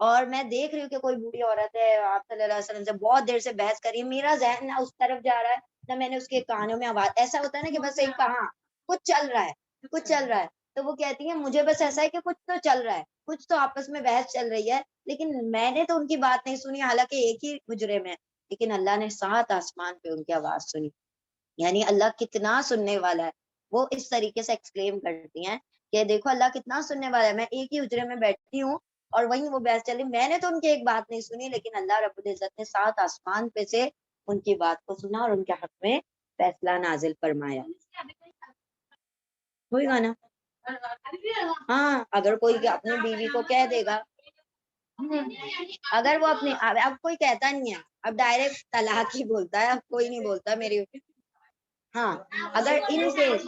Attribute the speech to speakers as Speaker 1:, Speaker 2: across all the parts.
Speaker 1: اور میں دیکھ رہی ہوں کہ کوئی بوڑھی عورت ہے آپ صلی اللہ علیہ وسلم سے بہت دیر سے بحث کر رہی ہے، میرا ذہن نہ اس طرف جا رہا ہے نہ میں نے اس کے کانوں میں آواز، ایسا ہوتا ہے نا کہ بس ایک کہاں کچھ چل رہا ہے، کچھ چل رہا ہے، تو وہ کہتی ہیں مجھے بس ایسا ہے کہ کچھ تو چل رہا ہے، کچھ تو آپس میں بحث چل رہی ہے، لیکن میں نے تو ان کی بات نہیں سنی، حالانکہ ایک ہی حجرے میں، لیکن اللہ نے 7 آسمان پہ ان کی آواز سنی. یعنی اللہ کتنا سننے والا ہے. وہ اس طریقے سے ایکسپلین کرتی ہیں کہ دیکھو اللہ کتنا سننے والا ہے، میں ایک ہی حجرے میں بیٹھتی ہوں اور وہیں وہ بحث چلی، میں نے تو ان کی ایک بات نہیں سنی، لیکن اللہ رب العزت نے 7 آسمان پہ سے ان کی بات کو سنا اور ان کے حق میں فیصلہ نازل فرمایا. وہی گا نا. ہاں اگر کوئی اپنی بیوی کو کہہ دے گا، اگر وہ اپنی، اب کوئی کہتا نہیں ہے، اب ڈائریکٹ طلاق ہی بولتا ہے، اب کوئی نہیں بولتا میری. ہاں اگر ان کیس،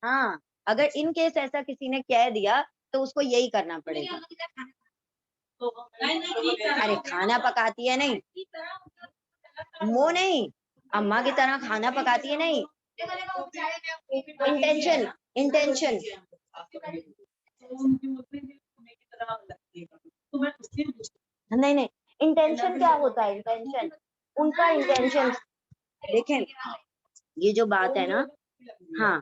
Speaker 1: ہاں اگر ان کیس ایسا کسی نے کہہ دیا تو اس کو یہی کرنا پڑے گا. ارے کھانا پکاتی ہے نہیں، وہ نہیں، اماں کی طرح کھانا پکاتی ہے نہیں، انٹینشن، انٹینشن نہیں نہیں، انٹینشن کیا ہوتا ہے؟ انٹینشن ان کا انٹینشن دیکھیں، یہ جو بات ہے نا، ہاں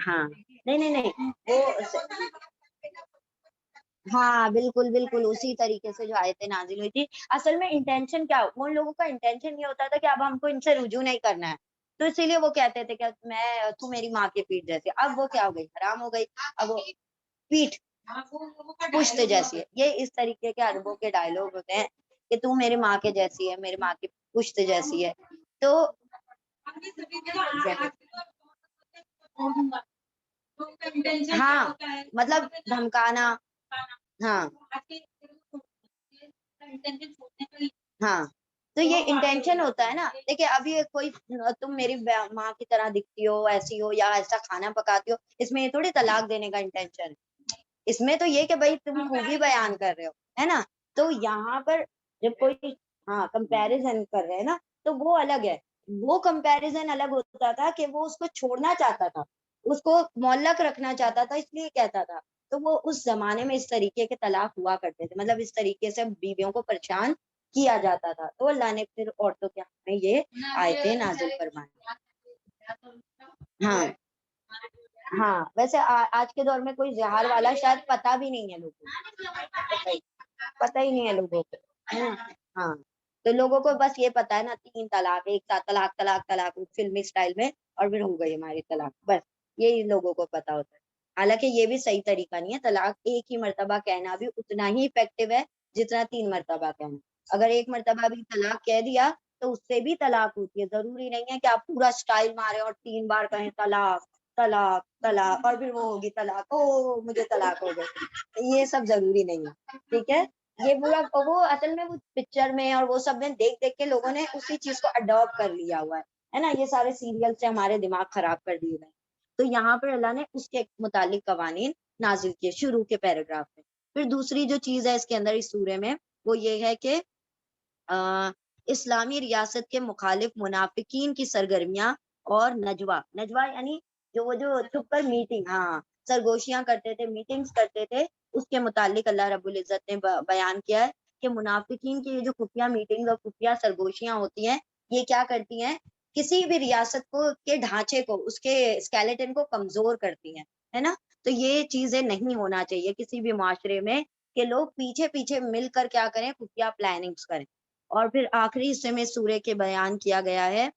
Speaker 1: ہاں نہیں نہیں نہیں وہ، ہاں بالکل بالکل اسی طریقے سے جو آیتیں نازل ہوئی تھی. اصل میں انٹینشن کیا، ان لوگوں کا انٹینشن یہ ہوتا تھا کہ اب ہم کو ان سے رجوع نہیں کرنا ہے، تو اسی لیے وہ کہتے تھے کہ میں تو میری ماں کی پیٹ جیسی. اب وہ کیا ہو گئی؟ حرام ہو گئی. اب وہ پیٹ پشت جیسی ہے. یہ اس طریقے کے عربوں کے ڈائلوگ ہوتے ہیں کہ تو میری ماں کے جیسی ہے، میری ماں کی پشت جیسی ہے. تو ہاں مطلب دھمکانا، ہاں ہاں تو یہ انٹینشن ہوتا ہے نا. دیکھیے ابھی کوئی تم میری ماں کی طرح دکھتی ہو، ایسی ہو، یا ایسا کھانا پکاتی ہو، اس میں یہ تھوڑی طلاق دینے کا انٹینشن ہے. اس میں تو یہ کہ بھائی تم خوبی بیان کر رہے ہو، ہے نا. تو یہاں پر جب کوئی ہاں کمپیریزن کر رہے ہیں نا، تو وہ الگ ہے. وہ کمپیریزن الگ ہوتا تھا کہ وہ اس کو چھوڑنا چاہتا تھا، اس کو معلق رکھنا چاہتا تھا، اس لیے کہتا تھا. تو وہ اس زمانے میں اس طریقے کے طلاق ہوا کرتے تھے، مطلب اس طریقے سے بیویوں کو پریشان کیا جاتا تھا. تو اللہ نے پھر عورتوں کے حق میں یہ آیتیں نازل فرمائی. ہاں ہاں ویسے آج کے دور میں کوئی زہار والا شاید پتا بھی نہیں ہے لوگوں کو، پتہ ہی نہیں ہے لوگوں کو، ہے نا. ہاں تو لوگوں کو بس یہ پتا ہے نا 3 طلاق، ایک ساتھ طلاق طلاق طلاق فلمی اسٹائل میں، اور پھر ہو گئی ہماری طلاق، بس یہی لوگوں کو پتا ہوتا ہے. حالانکہ یہ بھی صحیح طریقہ نہیں ہے. طلاق ایک ہی مرتبہ کہنا بھی اتنا ہی افیکٹو ہے جتنا 3 مرتبہ کہنا. اگر ایک مرتبہ بھی طلاق کہہ دیا تو اس سے بھی طلاق ہوتی ہے. ضروری نہیں ہے کہ آپ پورا اسٹائل مارے اور 3 بار کہیں طلاق طلاق طلاق اور پھر وہ ہوگی طلاق، او مجھے طلاق ہو گئی. یہ سب ضروری نہیں ہے، ٹھیک ہے. یہ پورا وہ اصل میں وہ پکچر میں اور وہ سب میں دیکھ دیکھ کے لوگوں نے اسی چیز کو اڈاپٹ کر لیا ہوا ہے نا. یہ سارے سیریل سے ہمارے دماغ خراب کر دیے گئے. تو یہاں پر اللہ نے اس کے متعلق قوانین نازل کیے شروع کے پیراگراف میں. پھر دوسری جو چیز ہے اس کے اندر اس سورے میں وہ یہ ہے کہ اسلامی ریاست کے مخالف منافقین کی سرگرمیاں اور نجوا، نجوا یعنی وہ جو چھپ کر میٹنگ، ہاں سرگوشیاں کرتے تھے، میٹنگز کرتے تھے، اس کے متعلق اللہ رب العزت نے بیان کیا ہے کہ منافقین کی یہ جو خفیہ میٹنگ اور خفیہ سرگوشیاں ہوتی ہیں، یہ کیا کرتی ہیں؟ کسی بھی ریاست کو کے ڈھانچے کو، اس کے اسکیلیٹن کو کمزور کرتی ہیں، ہے نا. تو یہ چیزیں نہیں ہونا چاہیے کسی بھی معاشرے میں کہ لوگ پیچھے پیچھے مل کر کیا کریں؟ خفیہ پلاننگز کریں. اور پھر آخری حصے میں سورے کے بیان کیا گیا ہے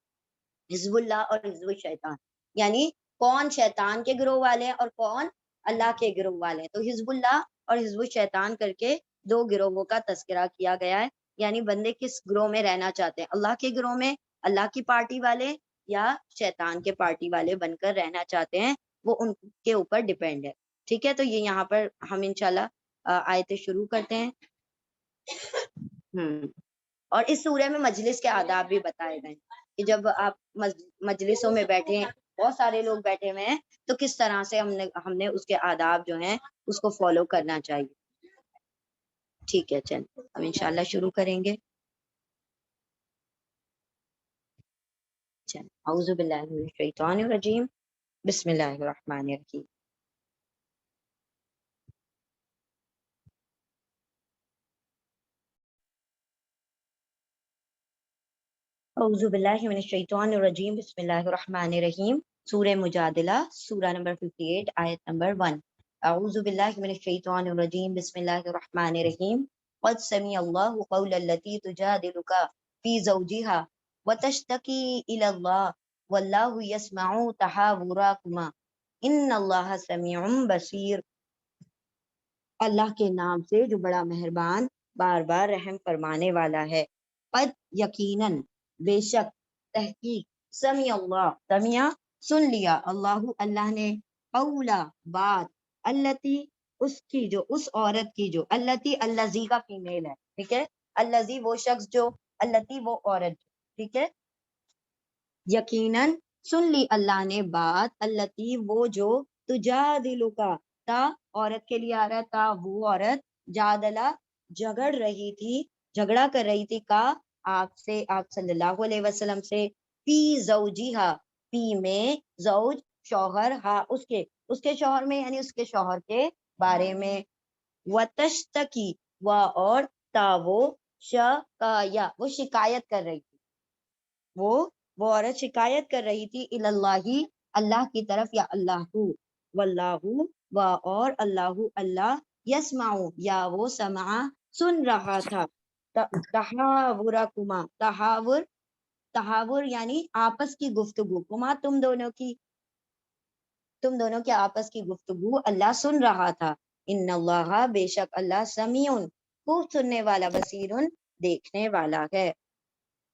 Speaker 1: حزب اللہ اور حزب الشیطان، یعنی کون شیطان کے گروہ والے ہیں اور کون اللہ کے گروہ والے ہیں. تو حزب اللہ اور حزب الشیطان کر کے 2 گروہوں کا تذکرہ کیا گیا ہے. یعنی بندے کس گروہ میں رہنا چاہتے ہیں؟ اللہ کے گروہ میں، اللہ کی پارٹی والے، یا شیطان کے پارٹی والے بن کر رہنا چاہتے ہیں، وہ ان کے اوپر ڈیپینڈ ہے. ٹھیک ہے. تو یہ یہاں پر ہم انشاءاللہ آیتیں شروع کرتے ہیں. اور اس سورہ میں مجلس کے آداب بھی بتائے گئے کہ جب آپ مجلسوں میں بیٹھے ہیں، بہت سارے لوگ بیٹھے ہوئے ہیں، تو کس طرح سے ہم نے اس کے آداب جو ہیں اس کو فالو کرنا چاہیے. ٹھیک ہے چل اب انشاءاللہ شروع کریں گے. چل اعوذ باللہ من الشیطان الرجیم، بسم اللہ الرحمن الرحیم. اعوذ باللہ من الشیطان الرجیم بسم اللہ الرحمن الرحیم سورہ مجادلہ سورہ نمبر 58 آیت نمبر 1 اعوذ باللہ من الشیطان الرجیم بسم اللہ الرحمن الرحیم قد سمع اللہ قول التي تجادلك في زوجها وتشتكي الى اللہ واللہ يسمع تحاوركما ان اللہ سمیع بصیر۔ اللہ کے نام سے جو بڑا مہربان بار بار رحم فرمانے والا ہے۔ قد یقیناً بے شک تحقیق سمع اللہ سمع سن لیا اللہ اللہ نے قولا بات التی اس کی جو اس عورت کی جو التی الذی کا فیمیل ہے ٹھیک ہے، الذی وہ شخص جو التی وہ عورت ٹھیک ہے، یقیناً سن لی اللہ نے بات التی وہ جو تجادلو کا تا عورت کے لیے آ رہا تھا وہ عورت جادلہ جھگڑ رہی تھی جھگڑا کر رہی تھی کا آپ سے آپ صلی اللہ علیہ وسلم سے فی زوجیہا فی میں زوج شوہر ہا اس کے شوہر میں یعنی اس کے شوہر کے بارے میں وتشتکی و اور تا وہ شکایا وہ شکایت کر رہی تھی وہ عورت شکایت کر رہی تھی اللہ اللہ کی طرف یا اللہ واللہ و اور اللہ اللہ یسمع یا وہ سمع سن رہا تھا تحاورکما تحاور یعنی آپس کی گفتگو کما تم دونوں کے آپس کی گفتگو اللہ سن رہا تھا۔ ان اللہ بے شک اللہ سمیع خوب سننے والا بصیر دیکھنے والا ہے۔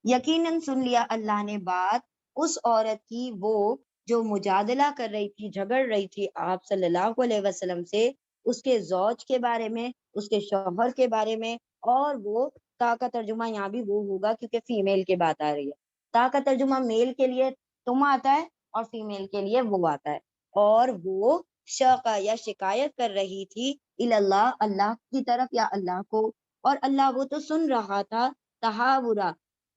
Speaker 1: یقیناً سن لیا اللہ نے بات اس عورت کی وہ جو مجادلہ کر رہی تھی جھگڑ رہی تھی آپ صلی اللہ علیہ وسلم سے اس کے زوج کے بارے میں اس کے شوہر کے بارے میں، اور وہ تا کا ترجمہ یہاں بھی وہ ہوگا کیونکہ فیمیل کی بات آ رہی ہے۔ تا کا ترجمہ میل کے لیے تم آتا ہے اور فیمیل کے لیے وہ آتا ہے، اور وہ شقا یا شکایت کر رہی تھی اللہ اللہ کی طرف یا اللہ کو، اور اللہ وہ تو سن رہا تھا تحاورا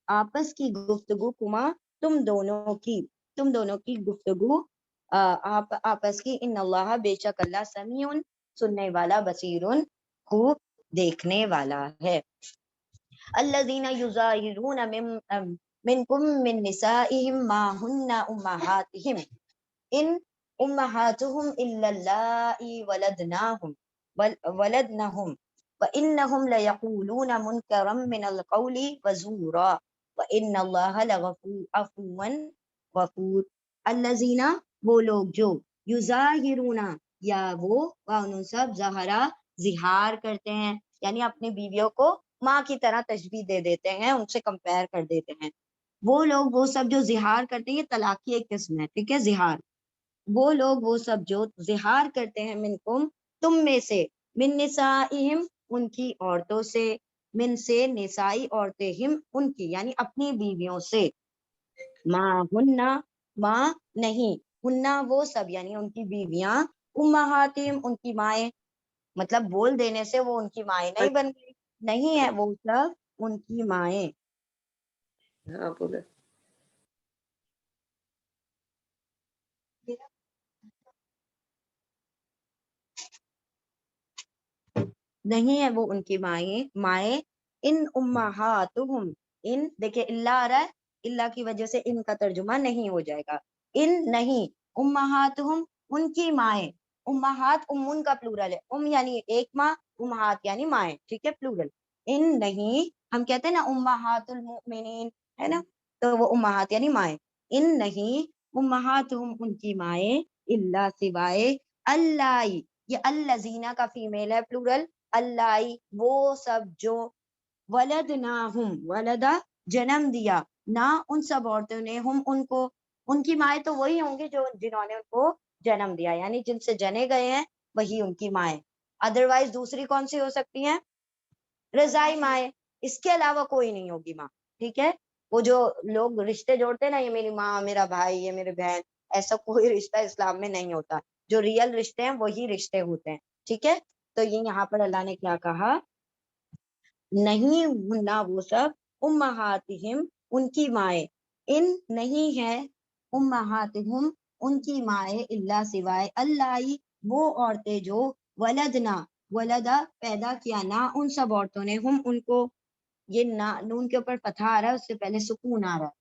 Speaker 1: آپس کی گفتگو کما تم دونوں کی گفتگو آپس کی ان اللہ بے شک اللہ سمیع سننے والا بصیر خوب دیکھنے والا ہے۔ الذین یظاہرون منکم من نسائہم ما ہن امہاتہم ان امہاتہم الا اللائی ولدنہم وَإِنَّهُمْ لَيَقُولُونَ مُنْكَرًا مِنَ الْقَوْلِ وَزُورًا وَإِنَّ اللَّهَ لَغَفُورٌ غَفُورٌ الَّذِينَ وہ لوگ جو یظاہرون یا وہ انہوں سب ظاہرہ ظہار کرتے ہیں یعنی اپنی بیویوں کو ماں کی طرح تشبیہ دے دیتے ہیں ان سے کمپیئر کر دیتے ہیں، وہ لوگ وہ سب جو ظہار کرتے ہیں یہ طلاق کی ایک قسم ہے ٹھیک ہے ظہار، وہ لوگ وہ سب جو ظہار کرتے ہیں منکم تم میں سے من نسائہم ان کی عورتوں سے من سے نسائی عورتیں ہم ان کی یعنی اپنی بیویوں سے ما ہننا ما نہیں ہننا وہ سب یعنی ان کی بیویاں امہاتہم ان کی مائیں مطلب بول دینے سے وہ ان کی مائیں نہیں بن گئی، نہیں ہے وہ سب ان کی مائیں۔
Speaker 2: ہاں بولے
Speaker 1: نہیں ہے وہ ان کی مائیں ان امہاتہم ان دیکھیں اللہ آ رہا ہے اللہ کی وجہ سے ان کا ترجمہ نہیں ہو جائے گا، ان نہیں امہاتہم ان کی مائیں، امہات امن کا پلورل ہے، یعنی ایک ماں، امہات یعنی مائیں ٹھیک ہے پلورل، ان نہیں ہم کہتے ہیں نا امہات المؤمنین ہے نا تو وہ امہات یعنی مائیں، ان نہیں امہاتہم ان کی مائیں اللہ سوائے اللہ یہ الذین کا فیمیل ہے پلورل اللہ وہ سب جو ولدناہم ولدا جنم دیا نہ ان سب عورتوں نے ہم ان کو ان کی مائیں تو وہی ہوں گی جو جنہوں نے ان کو جنم دیا یعنی جن سے جنے گئے ہیں وہی ان کی مائیں، ادروائز دوسری کون سی ہو سکتی ہیں رضائی مائیں، اس کے علاوہ کوئی نہیں ہوگی ماں ٹھیک ہے۔ وہ جو لوگ رشتے جوڑتے ہیں نا یہ میری ماں میرا بھائی یہ میرے بہن ایسا کوئی رشتہ اسلام میں نہیں ہوتا، جو ریئل رشتے ہیں وہی رشتے ہوتے ہیں ٹھیک ہے۔ تو یہ یہاں پر اللہ نے کیا کہا نہیں ہننا وہ سب امہاتہم ان کی مائیں ان نہیں ہے امہاتہم ان کی مائیں اللہ سوائے اللہ وہ عورتیں جو ولدنا ولدا پیدا کیا نہ ان سب عورتوں نے ہم ان کو، یہ نون کے اوپر فتحہ آ رہا ہے اس سے پہلے سکون آ رہا ہے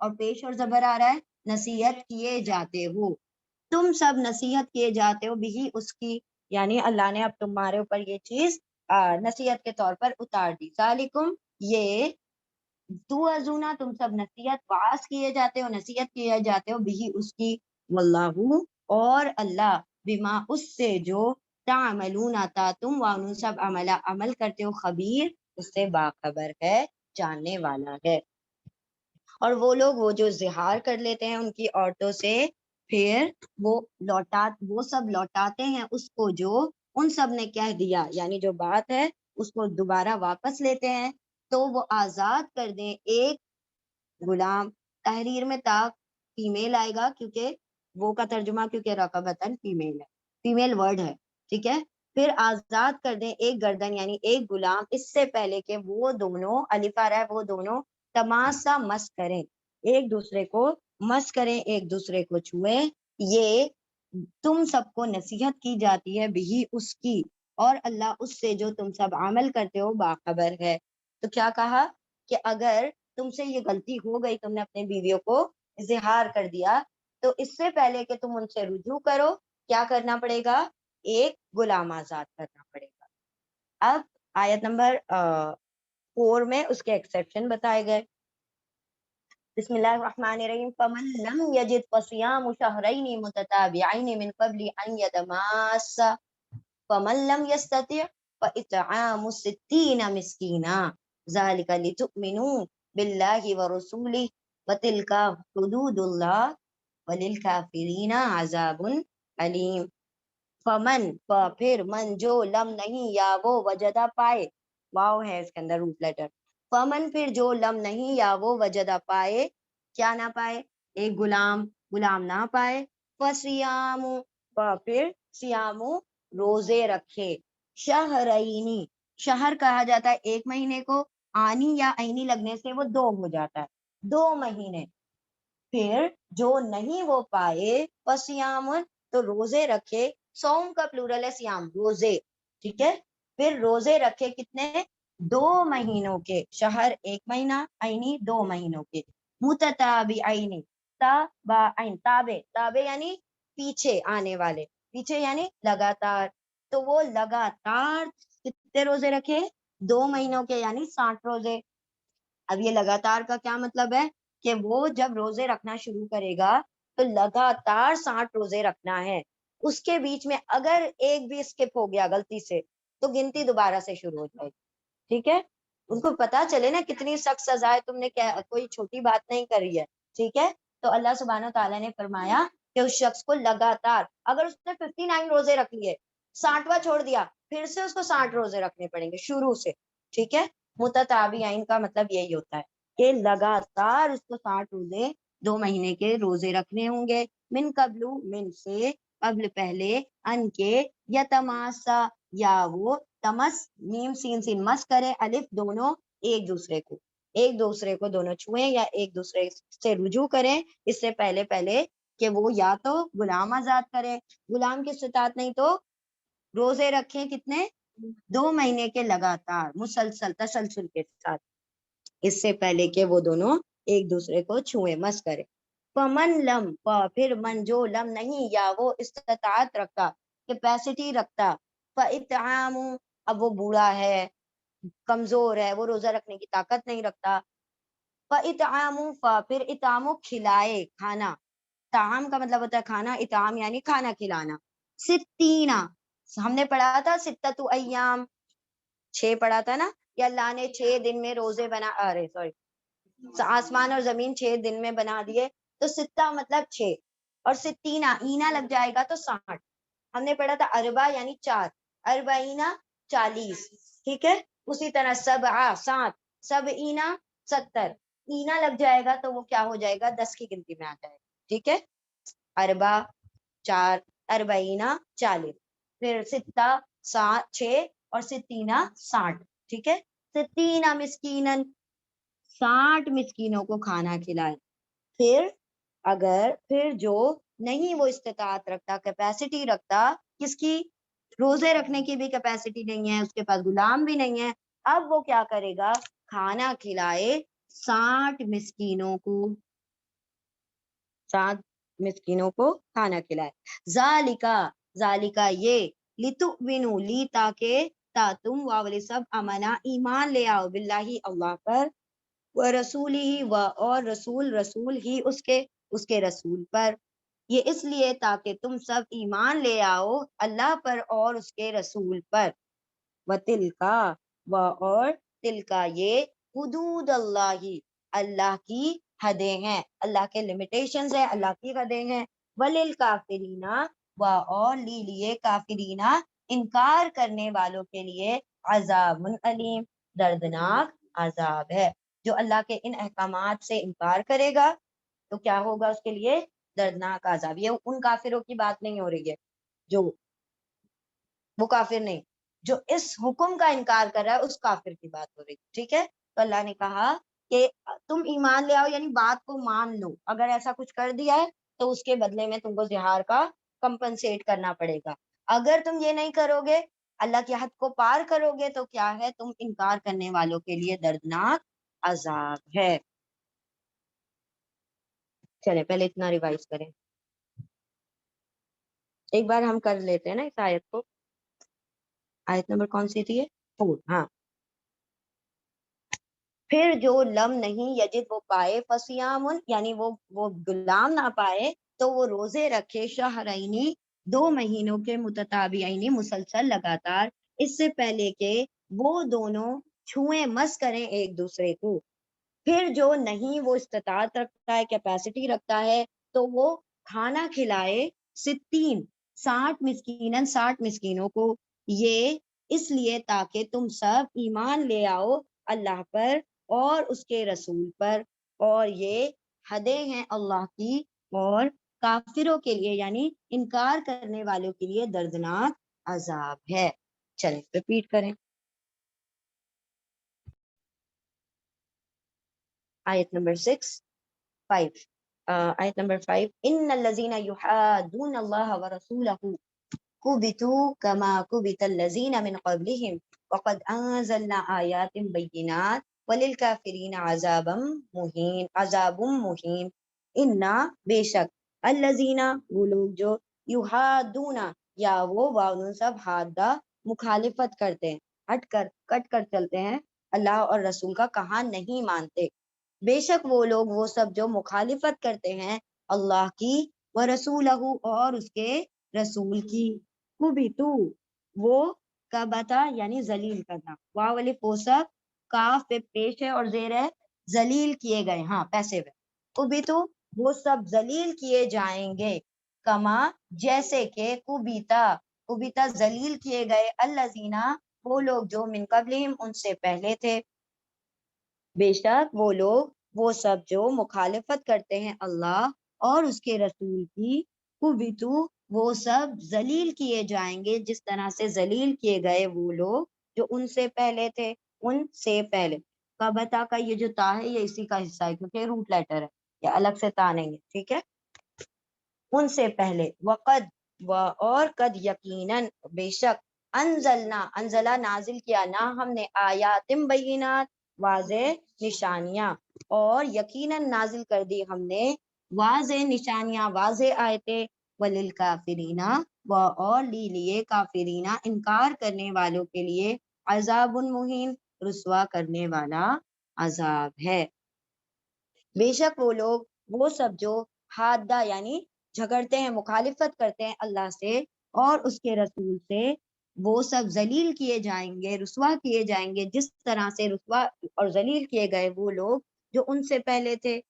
Speaker 1: اور پیش اور زبر آ رہا ہے نصیحت کیے جاتے ہو، تم سب نصیحت کیے جاتے ہو بھی اس کی، یعنی اللہ نے اب تمہارے اوپر یہ چیز نصیحت کے طور پر اتار دی. ذالکم یہ تو ازونا تم سب نصیحت واس کیے جاتے ہو، نصیحت کیے جاتے ہو بھی اس کی، واللہ اور اللہ بما اس سے جو تعملون آتا تم وانو سب عمل کرتے ہو خبیر اس سے باخبر ہے، جاننے والا ہے. اور وہ لوگ وہ جو زہار کر لیتے ہیں ان کی عورتوں سے پھر وہ سب لوٹاتے ہیں اس کو جو ان سب نے کہہ دیا، یعنی جو بات ہے اس کو دوبارہ واپس لیتے ہیں تو وہ آزاد کر دیں ایک غلام. تحریر میں تا فیمیل آئے گا کیونکہ وہ کا ترجمہ کیونکہ رقبتن فیمیل ہے، فیمیل ورڈ ہے، ٹھیک ہے. پھر آزاد کر دیں ایک گردن یعنی ایک غلام، اس سے پہلے کہ وہ دونوں الف آ رہا ہے وہ دونوں تماسا مس کریں، ایک دوسرے کو مس کریں، ایک دوسرے کو چھوئیں. یہ تم سب کو نصیحت کی جاتی ہے بھی اس کی، اور اللہ اس سے جو تم سب عمل کرتے ہو باخبر ہے. تو کیا کہا کہ اگر تم سے یہ غلطی ہو گئی، تم نے اپنے بیویوں کو اظہار کر دیا، تو اس سے پہلے کہ تم ان سے رجوع کرو کیا کرنا پڑے گا؟ ایک غلام آزاد کرنا پڑے گا. اب آیت نمبر 4 میں اس کے ایکسیپشن بتائے گئے. بسم اللہ الرحمن الرحیم. فمن لم یجد فصیام شہرین متتابعین من قبل ان یتماسا فمن لم یستطع فاطعام 60 مسکینا ذلک لتؤمنوا باللہ ورسولہ وتلک حدود اللہ وللکافرین عذاب علیم. فمن پھر من جو لم نہیں یا وہ وجدہ پائے، واو ہے اس کے اندر روٹ لیٹر. فمن پھر جو لم نہیں یا وہ وجدہ پائے، کیا نہ پائے؟ ایک غلام نہ پائے. فصیام پھر سیام روزے رکھے. شہرینی شہر کہا جاتا ہے ایک مہینے کو، آنی یا عینی لگنے سے وہ 2 ہو جاتا ہے، 2 مہینے. پھر جو نہیں وہ پائے فصیام تو روزے رکھے. سوم کا پلورل ہے سیام، روزے، ٹھیک ہے. پھر روزے رکھے کتنے؟ 2 مہینوں کے. شہر 1 مہینہ، عینی 2 مہینوں کے. متتابعین تابع یعنی پیچھے آنے والے، پیچھے یعنی لگاتار. تو وہ لگاتار کتنے روزے رکھے؟ 2 مہینوں کے یعنی 60 روزے. اب یہ لگاتار کا کیا مطلب ہے کہ وہ جب روزے رکھنا شروع کرے گا تو لگاتار 60 روزے رکھنا ہے. اس کے بیچ میں اگر ایک بھی اسکپ ہو گیا غلطی سے تو گنتی دوبارہ سے شروع ہو جائے گی، ٹھیک ہے. ان کو پتا چلے نا کتنی سخت سزا ہے، تم نے کوئی چھوٹی بات نہیں کری ہے، ٹھیک ہے. تو اللہ سبحانہ تعالیٰ نے فرمایا کہ اس شخص کو لگاتار، اگر اس نے 59 روزے رکھ لیے، 60واں چھوڑ دیا، پھر سے اس کو 60 روزے رکھنے پڑیں گے شروع سے، ٹھیک ہے. متتابعین کا مطلب یہی ہوتا ہے کہ لگاتار اس کو 60 روزے 2 مہینے کے روزے رکھنے ہوں گے. من قبل من سے قبل پہلے، ان کے یتماسا یا وہ تمس نیم سین سین مس کرے، الف دونوں ایک دوسرے کو دونوں چھوئیں یا ایک دوسرے سے رجوع کریں. اس سے پہلے کہ وہ یا تو غلام آزاد کرے، غلام کی استطاعت نہیں تو روزے رکھیں کتنے؟ 2 مہینے کے لگاتار مسلسل تسلسل کے ساتھ، اس سے پہلے کہ وہ دونوں ایک دوسرے کو چھوئیں مس کرے. فمن لم پھر من جو لم نہیں یا وہ استطاعت رکھتا، کیپیسٹی رکھتا، فاطعام اب وہ بوڑھا ہے، کمزور ہے، وہ روزہ رکھنے کی طاقت نہیں رکھتا. فاطعام پھر اطعام کھلائے، کھانا. طعام کا مطلب ہوتا ہے کھانا، اطعام یعنی کھانا کھلانا. 60 ہم نے پڑھا تھا 6 ایام، 6 پڑھا تھا نا کہ اللہ نے 6 دن میں روزے آسمان اور زمین 6 دن میں بنا دیے. تو 6 مطلب 6 اور 60 اینا لگ جائے گا تو 60. ہم نے پڑھا تھا اربع یعنی 4، اربعینہ 40، ٹھیک ہے. اسی طرح 7 سب اینا 70، اینا لگ جائے گا تو وہ کیا ہو جائے گا؟ 10 کی گنتی میں آ جائے گا، ٹھیک ہے. اربع 4، اربعینہ 40، پھر 6 اور 60، ٹھیک ہے. 60 مسکینن 60 مسکینوں کو کھانا کھلائے. پھر جو نہیں وہ استطاعت رکھتا، کیپیسٹی رکھتا، کس کی؟ روزے رکھنے کی بھی کیپیسٹی نہیں ہے، اس کے پاس غلام بھی نہیں ہے. اب وہ کیا کرے گا؟ کھانا کھلائے 60 مسکینوں کو. 7 مسکینوں کو کھانا کھلائے. ذالکا یہ لتؤمنوا لی تاکہ تم واولی سب امنا ایمان لے آؤ باللہ اللہ پر ورسولہ اور رسول ہی اس کے رسول پر. یہ اس لیے تاکہ تم سب ایمان لے آؤ اللہ پر اور اس کے رسول پر. وَتِلْکَا اور تلکا یہ حدود اللہ کی حدیں ہیں, اللہ کے لمیٹیشنز ہیں, اللہ کی حدیں ہیں. وَلِلْکَافِرِینَ اور لیے کافرین انکار کرنے والوں کے لیے عذاب علیم دردناک عذاب ہے. جو اللہ کے ان احکامات سے انکار کرے گا تو کیا ہوگا اس کے لیے؟ دردناک عذاب. یہ ان کافروں کی بات نہیں ہو رہی ہے جو وہ کافر نہیں, جو اس حکم کا انکار کر رہا ہے اس کافر کی بات ہو رہی ہے. ٹھیک ہے, تو اللہ نے کہا کہ تم ایمان لے آؤ یعنی بات کو مان لو. اگر ایسا کچھ کر دیا ہے تو اس کے بدلے میں تم کو زہار کا کمپنسیٹ کرنا پڑے گا. اگر تم یہ نہیں کرو گے, اللہ کی حد کو پار کرو گے, تو کیا ہے؟ تم انکار کرنے والوں کے لیے دردناک عذاب ہے. چلے پہلے اتنا ریوائز کریں, ایک بار ہم کر لیتے ہیں نا اس آیت کو. آیت نمبر کون سی تھی؟ 4. ہاں. پھر جو لم نہیں یجد وہ پائے فصیام یعنی وہ غلام نہ پائے تو وہ روزے رکھے شہرینی 2 مہینوں کے متتابعین مسلسل لگاتار, اس سے پہلے کہ وہ دونوں چھوئیں مس کریں ایک دوسرے کو. پھر جو نہیں وہ استطاعت رکھتا ہے, کیپیسٹی رکھتا ہے, تو وہ کھانا کھلائے 60 مسکینوں کو. یہ اس لیے تاکہ تم سب ایمان لے آؤ اللہ پر اور اس کے رسول پر, اور یہ حدیں ہیں اللہ کی اور کافروں کے لیے یعنی انکار کرنے والوں کے لیے دردناک عذاب ہے. چلیں ریپیٹ کریں. آیت نمبر 5. آیت نمبر 5 ان الذین یحادون اللہ ورسولہ کبتوا کما کبت الذین من قبلہم وقد انزلنا آیات بینات وللکافرین عذاب مہین. انا بے شک الذین وہ لوگ جو یحادون یا وہ سب حادہ مخالفت کرتے ہیں, کٹ کر چلتے ہیں, اللہ اور رسول کا کہا نہیں مانتے. بے شک وہ لوگ وہ سب جو مخالفت کرتے ہیں اللہ کی و رسولہ اور اس کے رسول کی. کبتو وہ کبتا یعنی ذلیل کرنا, واو الف پوسک کاف پہ پیش ہے اور زیر ہے ذلیل کیے گئے. ہاں پیسے میں کبتو وہ سب ذلیل کیے جائیں گے, کما جیسے کہ کبیتا ذلیل کیے گئے الذین وہ لوگ جو من قبلہم ان سے پہلے تھے. بے شک وہ لوگ وہ سب جو مخالفت کرتے ہیں اللہ اور اس کے رسول کی, کبتو وہ سب ذلیل کیے جائیں گے جس طرح سے ذلیل کیے گئے وہ لوگ جو ان سے پہلے تھے. ان سے پہلے کبتا کا یہ جو تا ہے یہ اسی کا حصہ ہے کیونکہ روٹ لیٹر ہے, یا الگ سے تا نہیں ہے. ٹھیک ہے, ان سے پہلے. وقد اور قد یقیناً بے شک انزلہ نازل کیا نہ ہم نے آیات بینات واضح نشانیاں, اور یقیناً نازل کر دی ہم نے واضح نشانیاں واضح آیتیں. وللکافرین اور لیے کافرین انکار کرنے والوں کے لیے عذاب مہین رسوا کرنے والا عذاب ہے. بے شک وہ لوگ وہ سب جو حادہ یعنی جھگڑتے ہیں, مخالفت کرتے ہیں اللہ سے اور اس کے رسول سے, وہ سب ذلیل کیے جائیں گے, رسوا کیے جائیں گے جس طرح سے رسوا اور ذلیل کیے گئے وہ لوگ جو ان سے پہلے تھے.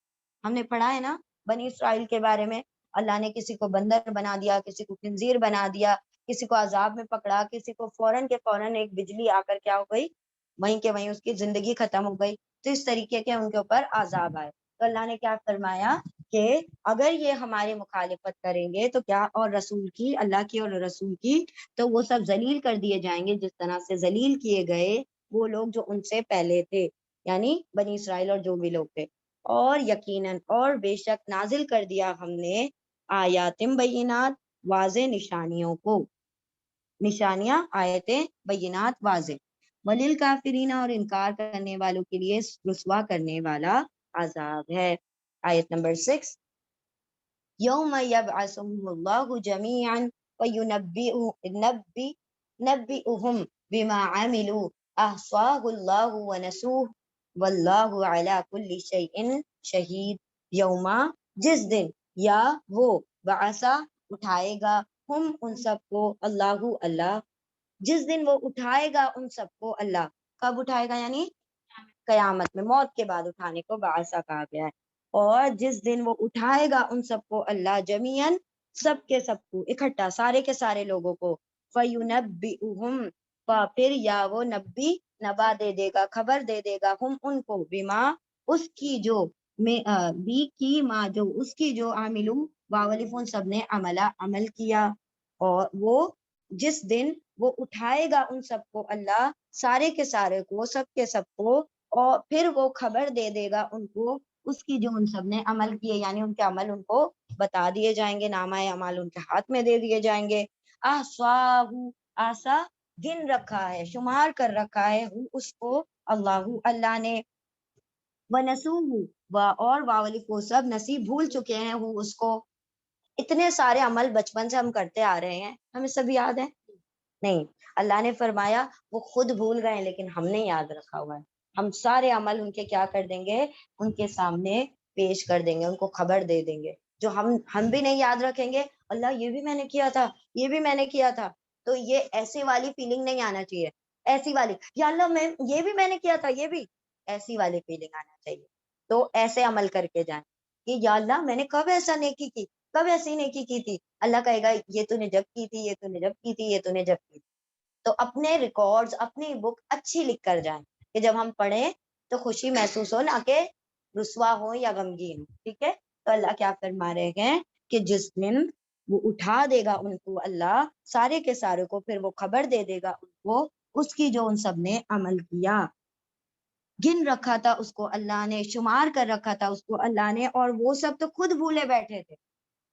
Speaker 1: ہم نے پڑھا ہے نا بنی اسرائیل کے بارے میں, اللہ نے کسی کو بندر بنا دیا, کسی کو خنزیر بنا دیا, کسی کو عذاب میں پکڑا, کسی کو فوراً کے فوراً ایک بجلی آ کر کیا ہو گئی, وہیں کے وہیں اس کی زندگی ختم ہو گئی. تو اس طریقے کے ان کے اوپر عذاب آئے. تو اللہ نے کیا فرمایا کہ اگر یہ ہماری مخالفت کریں گے تو کیا, اور رسول کی, اللہ کی اور رسول کی, تو وہ سب ذلیل کر دیے جائیں گے جس طرح سے ذلیل کیے گئے وہ لوگ جو ان سے پہلے تھے یعنی بنی اسرائیل اور جو بھی لوگ تھے. اور یقیناً اور بے شک نازل کر دیا ہم نے آیات بینات واضح نشانیوں کو, نشانیاں آیتیں بینات واضح. وللکافرین اور انکار کرنے والوں کے لیے رسوا کرنے والا عذاب ہے. آیت نمبر 6 یوم یبعثہم اللہ جمیعا وینبئہم بما عملوا احصاہ اللہ ونسوہ واللہ علی کل شیء شہید. یوما جس دن، یا وہ، بعثا اٹھائے گا، ہم ان سب کو، اللہ اللہ، جس دن وہ اٹھائے گا ان سب کو اللہ. کب اٹھائے گا؟ یعنی قیامت میں، موت کے بعد اٹھانے کو بعثا کہا گیا ہے. اور جس دن وہ اٹھائے گا ان سب کو اللہ جمیعاً، سب کے سب کو اکٹھا، سارے کے سارے لوگوں کو، فَيُنَبِّئُهُمْ، پھر یا وہ نبی نبا دے دے گا، خبر دے دے گا، ہم ان کو، بما اس کی جو، بی کی ماں جو اس کی جو، عاملو واولفون سب نے، عمل کیا. اور وہ جس دن وہ اٹھائے گا ان سب کو اللہ، سارے کے سارے کو، سب کے سب کو، اور پھر وہ خبر دے دے گا ان کو اس کی جو ان سب نے عمل کیے، یعنی ان کے عمل ان کو بتا دیے جائیں گے، نامہ اعمال ان کے ہاتھ میں دے دیے جائیں گے. احصاہ، آسا گن رکھا ہے، شمار کر رکھا ہے، اس کو اللہ اللہ نے، ونسوہ، اور واولف وہ سب، نصیب بھول چکے ہیں وہ اس کو. اتنے سارے عمل بچپن سے ہم کرتے آ رہے ہیں، ہمیں سب یاد ہے؟ نہیں. اللہ نے فرمایا وہ خود بھول گئے لیکن ہم نے یاد رکھا ہوا ہے. ہم سارے عمل ان کے کیا کر دیں گے؟ ان کے سامنے پیش کر دیں گے، ان کو خبر دے دیں گے. جو ہم بھی نہیں یاد رکھیں گے، اللہ یہ بھی میں نے کیا تھا، یہ بھی میں نے کیا تھا. تو یہ ایسی والی فیلنگ نہیں آنا چاہیے، ایسی والی، یا اللہ میں یہ بھی میں نے کیا تھا، یہ بھی، ایسی والی فیلنگ آنا چاہیے. تو ایسے عمل کر کے جائیں کہ یا اللہ میں نے کب ایسا نیکی کی، کب ایسی نیکی کی تھی. اللہ کہے گا یہ تو نے جب کی تھی، یہ تو نے جب کی تھی، یہ تو نے جب کی تھی. تو اپنے ریکارڈز، اپنی بک اچھی لکھ کر جائیں کہ جب ہم پڑھیں تو خوشی محسوس ہو، نہ کہ رسوا ہو یا غمگین ہو. ٹھیک ہے؟ تو اللہ کیا فرما رہے ہیں کہ جس دن وہ اٹھا دے گا ان کو اللہ، سارے کے سارے کو، پھر وہ خبر دے دے گا ان کو اس کی جو ان سب نے عمل کیا. گن رکھا تھا اس کو اللہ نے، شمار کر رکھا تھا اس کو اللہ نے، اور وہ سب تو خود بھولے بیٹھے تھے،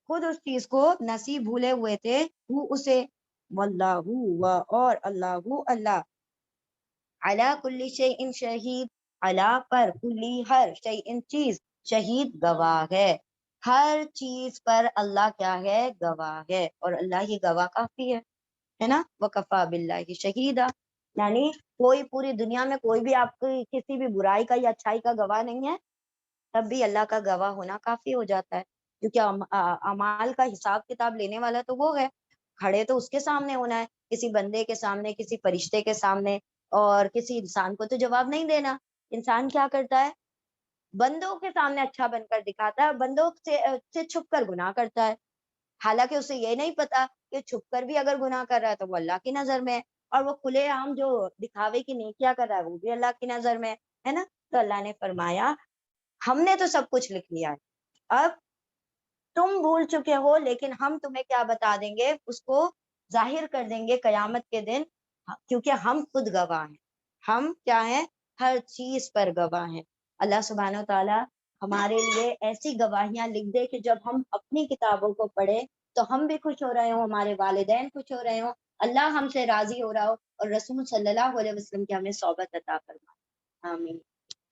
Speaker 1: خود اس چیز کو نصیب بھولے ہوئے تھے وہ اسے. واللہ، اور اللہ اللہ، علی کل شیء شہید، علی پر، کلی ہر، شیء چیز، شہید گواہ ہے. ہر چیز پر اللہ کیا ہے؟ گواہ ہے. اور اللہ ہی گواہ کافی ہے نا. وکفا باللہ شہیدا، یعنی کوئی پوری دنیا میں کوئی بھی آپ کی کسی بھی برائی کا یا اچھائی کا گواہ نہیں ہے، تب بھی اللہ کا گواہ ہونا کافی ہو جاتا ہے. کیونکہ اعمال کا حساب کتاب لینے والا تو وہ ہے، کھڑے تو اس کے سامنے ہونا ہے، کسی بندے کے سامنے، کسی فرشتے کے سامنے. اور کسی انسان کو تو جواب نہیں دینا. انسان کیا کرتا ہے؟ بندوں کے سامنے اچھا بن کر دکھاتا ہے، بندوں سے چھپ کر گناہ کرتا ہے. حالانکہ اسے یہ نہیں پتا کہ چھپ کر بھی اگر گناہ کر رہا ہے تو وہ اللہ کی نظر میں ہے، اور وہ کھلے عام جو دکھاوے کی نیکیاں کر رہا ہے وہ بھی اللہ کی نظر میں ہے نا. تو اللہ نے فرمایا ہم نے تو سب کچھ لکھ لیا ہے، اب تم بھول چکے ہو، لیکن ہم تمہیں کیا بتا دیں گے؟ اس کو ظاہر کر دیں گے قیامت کے دن، کیونکہ ہم خود گواہ ہیں. ہم کیا ہیں؟ ہر چیز پر گواہ ہیں. اللہ سبحانہ و تعالیٰ ہمارے لیے ایسی گواہیاں لکھ دے کہ جب ہم اپنی کتابوں کو پڑھیں تو ہم بھی خوش ہو رہے ہوں، ہمارے والدین خوش ہو رہے ہوں، اللہ ہم سے راضی ہو رہا ہو، اور رسول صلی اللہ علیہ وسلم کی ہمیں صحبت عطا فرمائے. آمین.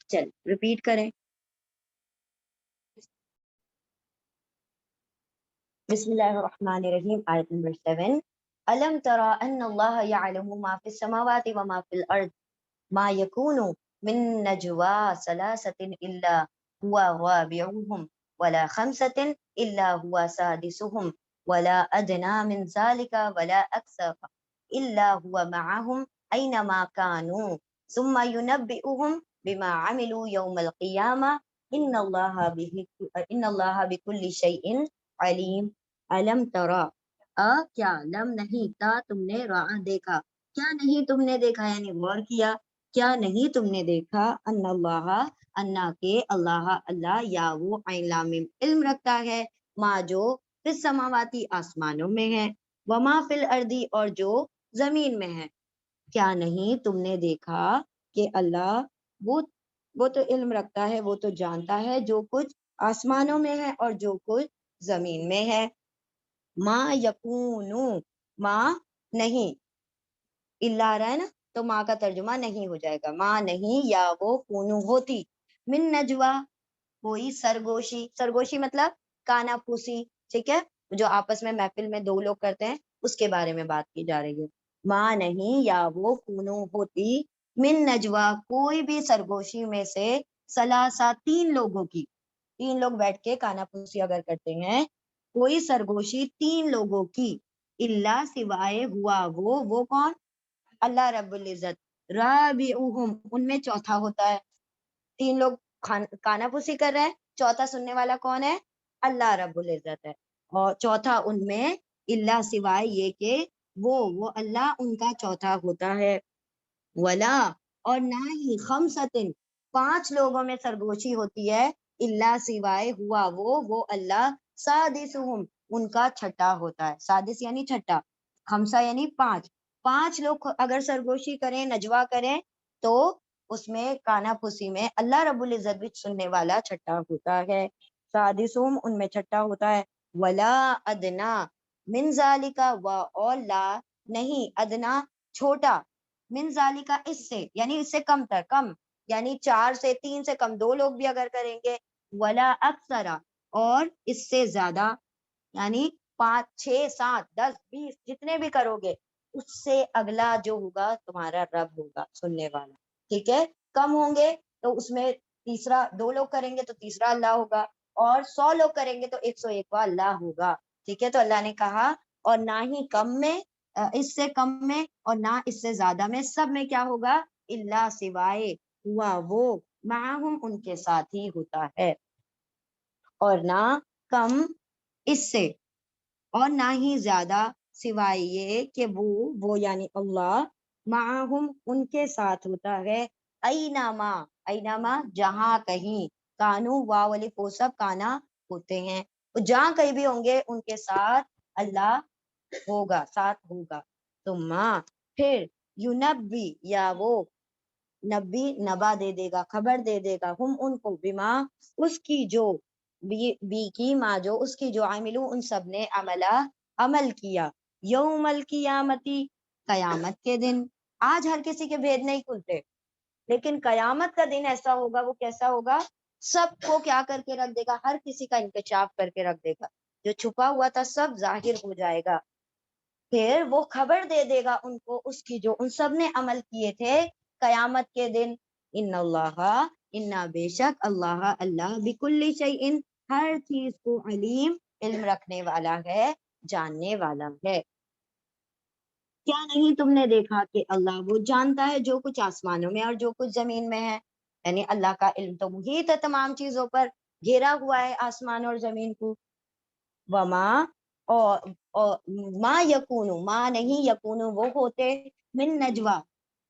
Speaker 1: چل ریپیٹ کریں. بسم اللہ الرحمن الرحیم. آیت نمبر 7. ألم ترى أن الله يعلم ما في السماوات وما في الأرض ما يكون من نجوى ثلاثة إلا هو رابعهم ولا خمسة إلا هو سادسهم ولا أدنى من ذلك ولا أكثر إلا هو معهم أينما كانوا ثم ينبئهم بما عملوا يوم القيامة إن الله بكل شيء عليم. علم ترى، کیا، لم نہیں، تا تم نے، را دیکھا، کیا نہیں تم نے دیکھا، یعنی غور کیا، کیا نہیں تم نے دیکھا، ان اللہ، انا کے اللہ اللہ، یا وہ علام علم رکھتا ہے، ما جو فی السماواتی آسمانوں میں ہے، وما فی الارضی اور جو زمین میں ہے. کیا نہیں تم نے دیکھا کہ اللہ وہ تو علم رکھتا ہے، وہ تو جانتا ہے جو کچھ آسمانوں میں ہے اور جو کچھ زمین میں ہے. ما یکونو، ما نہیں، اللہ آ رہا ہے نا تو ماں کا ترجمہ نہیں ہو جائے گا، ماں نہیں، یا وہ کونو ہوتی، من نجوا کوئی سرگوشی، سرگوشی مطلب کانا پھوسی، ٹھیک ہے, جو آپس میں محفل میں دو لوگ کرتے ہیں اس کے بارے میں بات کی جا رہی ہے. ماں نہیں یا وہ کونو ہوتی من نجوا کوئی بھی سرگوشی میں سے سلاسا تین لوگوں کی, تین لوگ بیٹھ کے کانا پھوسی اگر کرتے ہیں, کوئی سرگوشی تین لوگوں کی, اللہ سوائے ہوا وہ کون, اللہ رب العزت, رابعہم ان میں چوتھا ہوتا ہے. تین لوگ کانا پھوسی کر رہے ہیں, چوتھا سننے والا کون ہے, اللہ رب العزت ہے, اور چوتھا ان میں اللہ سوائے یہ کہ وہ اللہ ان کا چوتھا ہوتا ہے. ولا اور نہ ہی خمسطن پانچ لوگوں میں سرگوشی ہوتی ہے, اللہ سوائے ہوا وہ اللہ سادسہم ان کا چھٹا ہوتا ہے. سادس یعنی چھٹا, خمسہ یعنی پانچ, پانچ لوگ اگر سرگوشی کریں نجوا کریں تو اس میں کانا پھوسی میں اللہ رب العزت بھی سننے والا چھٹا ہوتا ہے. سادسہم ان میں چھٹا ہوتا ہے. ولا ادنا من ذالکا اور لا نہیں, ادنا چھوٹا, من ذالکا اس سے یعنی اس سے کم تر, کم یعنی چار سے تین سے کم دو لوگ بھی اگر کریں گے, ولا اکثرا اور اس سے زیادہ یعنی 5 6 7 10 20 جتنے بھی کرو گے اس سے اگلا جو ہوگا تمہارا رب ہوگا سننے والا. ٹھیک ہے, کم ہوں گے تو اس میں تیسرا, دو لوگ کریں گے تو تیسرا اللہ ہوگا, اور 100 لوگ کریں گے تو 101 اللہ ہوگا. ٹھیک ہے, تو اللہ نے کہا اور نہ ہی کم میں, اس سے کم میں اور نہ اس سے زیادہ میں, سب میں کیا ہوگا, اللہ سوائے ہوا وہ معہم ان کے ساتھ ہی ہوتا ہے, اور نہ کم اس سے اور نہ ہی زیادہ سوائے یہ کہ وہ یعنی اللہ معہم ان کے ساتھ ہوتا ہے. اینما, اینما جہاں کہیں, کانو واو الف وہ سب کانا ہوتے ہیں, جہاں کہیں بھی ہوں گے ان کے ساتھ اللہ ہوگا, ساتھ ہوگا. ثم پھر یونبی یا وہ نبی نبا دے دے گا, خبر دے دے گا, ہم ان کو بما اس کی جو بی کی ماں جو اس کی جو عاملو ان سب نے عمل کیا, یوم القیامتی قیامت کے دن. آج ہر کسی کے بھید نہیں کھلتے, لیکن قیامت کا دن ایسا ہوگا, وہ کیسا ہوگا, سب کو کیا کر کے رکھ دے گا, ہر کسی کا انکشاف کر کے رکھ دے گا, جو چھپا ہوا تھا سب ظاہر ہو جائے گا. پھر وہ خبر دے دے گا ان کو اس کی جو ان سب نے عمل کیے تھے قیامت کے دن. ان اللہ انا بے شک اللہ, اللہ بکل شیء ہر چیز کو علیم علم رکھنے والا ہے, جاننے والا ہے. کیا نہیں تم نے دیکھا کہ اللہ وہ جانتا ہے جو کچھ آسمانوں میں اور جو کچھ زمین میں ہے, یعنی اللہ کا علم تو محیط ہے تمام چیزوں پر, گھیرا ہوا ہے آسمان اور زمین کو. وما اور ما یکونو, ما نہیں یکونو وہ ہوتے, من نجوا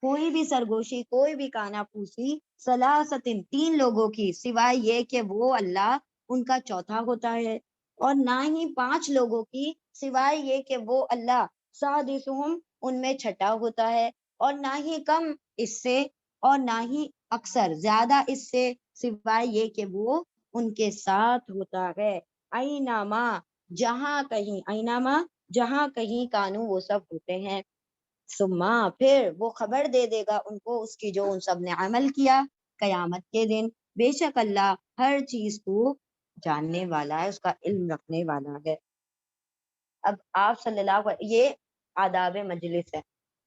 Speaker 1: کوئی بھی سرگوشی, کوئی بھی کانا پھوسی, سلاستن تین لوگوں کی, سوائے یہ کہ وہ اللہ ان کا چوتھا ہوتا ہے, اور نہ ہی 5 لوگوں کی, سوائے یہ کہ وہ اللہ سادسہم ان میں چھٹا ہوتا ہے, اور نہ ہی کم اس سے اور نہ ہی اکثر زیادہ اس سے, سوائے یہ کہ وہ ان کے ساتھ ہوتا ہے. اینما جہاں کہیں, اینما جہاں کہیں کانو وہ سب ہوتے ہیں. ثم پھر وہ خبر دے دے گا ان کو اس کی جو ان سب نے عمل کیا قیامت کے دن. بے شک اللہ ہر چیز کو جاننے والا ہے, اس کا علم رکھنے والا ہے. اب آپ صلی اللہ علیہ, یہ آداب مجلس ہے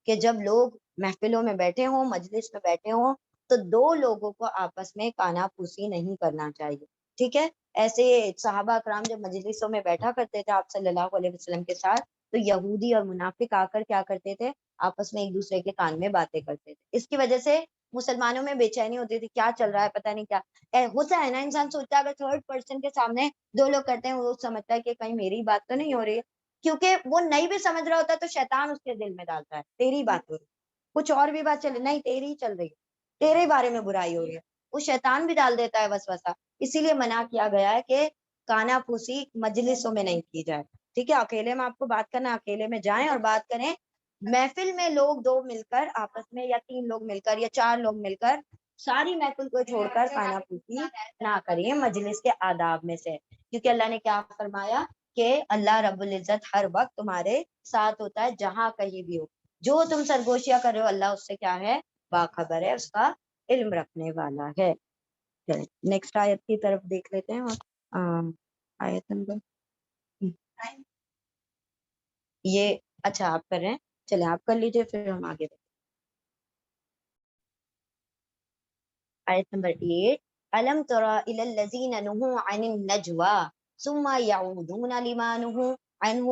Speaker 1: کہ جب لوگ محفلوں میں بیٹھے ہوں, مجلس میں بیٹھے ہوں, تو 2 لوگوں کو آپس میں کانا پھوسی نہیں کرنا چاہیے. ٹھیک ہے, ایسے صحابہ اکرام جب مجلسوں میں بیٹھا کرتے تھے آپ صلی اللہ علیہ وسلم کے ساتھ, تو یہودی اور منافق آ کر کیا کرتے تھے, آپس میں ایک دوسرے کے کان میں باتیں کرتے تھے. اس کی وجہ سے مسلمانوں میں بے چینی ہوتی تھی, کیا چل رہا ہے پتہ نہیں کیا ہوتا ہے نا, انسان سوچتا ہے اگر تھرڈ پرسن کے سامنے 2 لوگ کرتے ہیں, وہ سمجھتا ہے کہ کہیں میری بات تو نہیں ہو رہی ہے, کیونکہ وہ نہیں بھی سمجھ رہا ہوتا تو شیطان اس کے دل میں ڈالتا ہے تیری بات ہو رہی, کچھ اور بھی بات چل رہی, نہیں تیری ہی چل رہی ہے, تیرے بارے میں برائی ہو رہی ہے, وہ شیطان بھی ڈال دیتا ہے وسوسہ. اسی لیے منع کیا گیا ہے کہ کانا پھوسی مجلسوں میں نہیں کی جائے. ٹھیک ہے, اکیلے میں آپ کو بات کرنا, اکیلے میں جائیں اور بات کریں. محفل میں لوگ 2 مل کر آپس میں, یا 3 لوگ مل کر, یا 4 لوگ مل کر, ساری محفل کو چھوڑ کر کانا پھوسی نہ کریے, مجلس کے آداب میں سے. کیونکہ اللہ نے کیا فرمایا کہ اللہ رب العزت ہر وقت تمہارے ساتھ ہوتا ہے, جہاں کہیں بھی ہو. جو تم سرگوشیاں کر رہے ہو اللہ اس سے کیا ہے, باخبر ہے, اس کا علم رکھنے والا ہے. نیکسٹ آیت کی طرف دیکھ لیتے ہیں. آیت نمبر یہ اچھا آپ کر رہے ہیں, چلے آپ کر لیجیے پھر ہم آگے بڑھیں. آیت نمبر 8. الم ترى الى الذين نهوا عن النجوى ثم يعودون لما نهوا عنه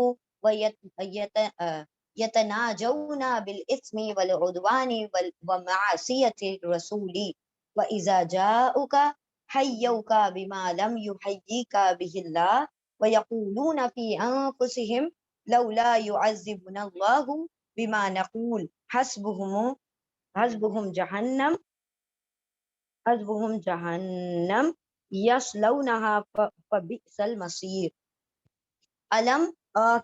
Speaker 1: ويتناجون بالاثم والعدوان ومعصية الرسول واذا جاءوك حيوك بما لم يحييك به الله ويقولون في انفسهم لولا يعذبنا الله بما نقول حسبهم جهنم یصلونہا فبئس المصیر. علم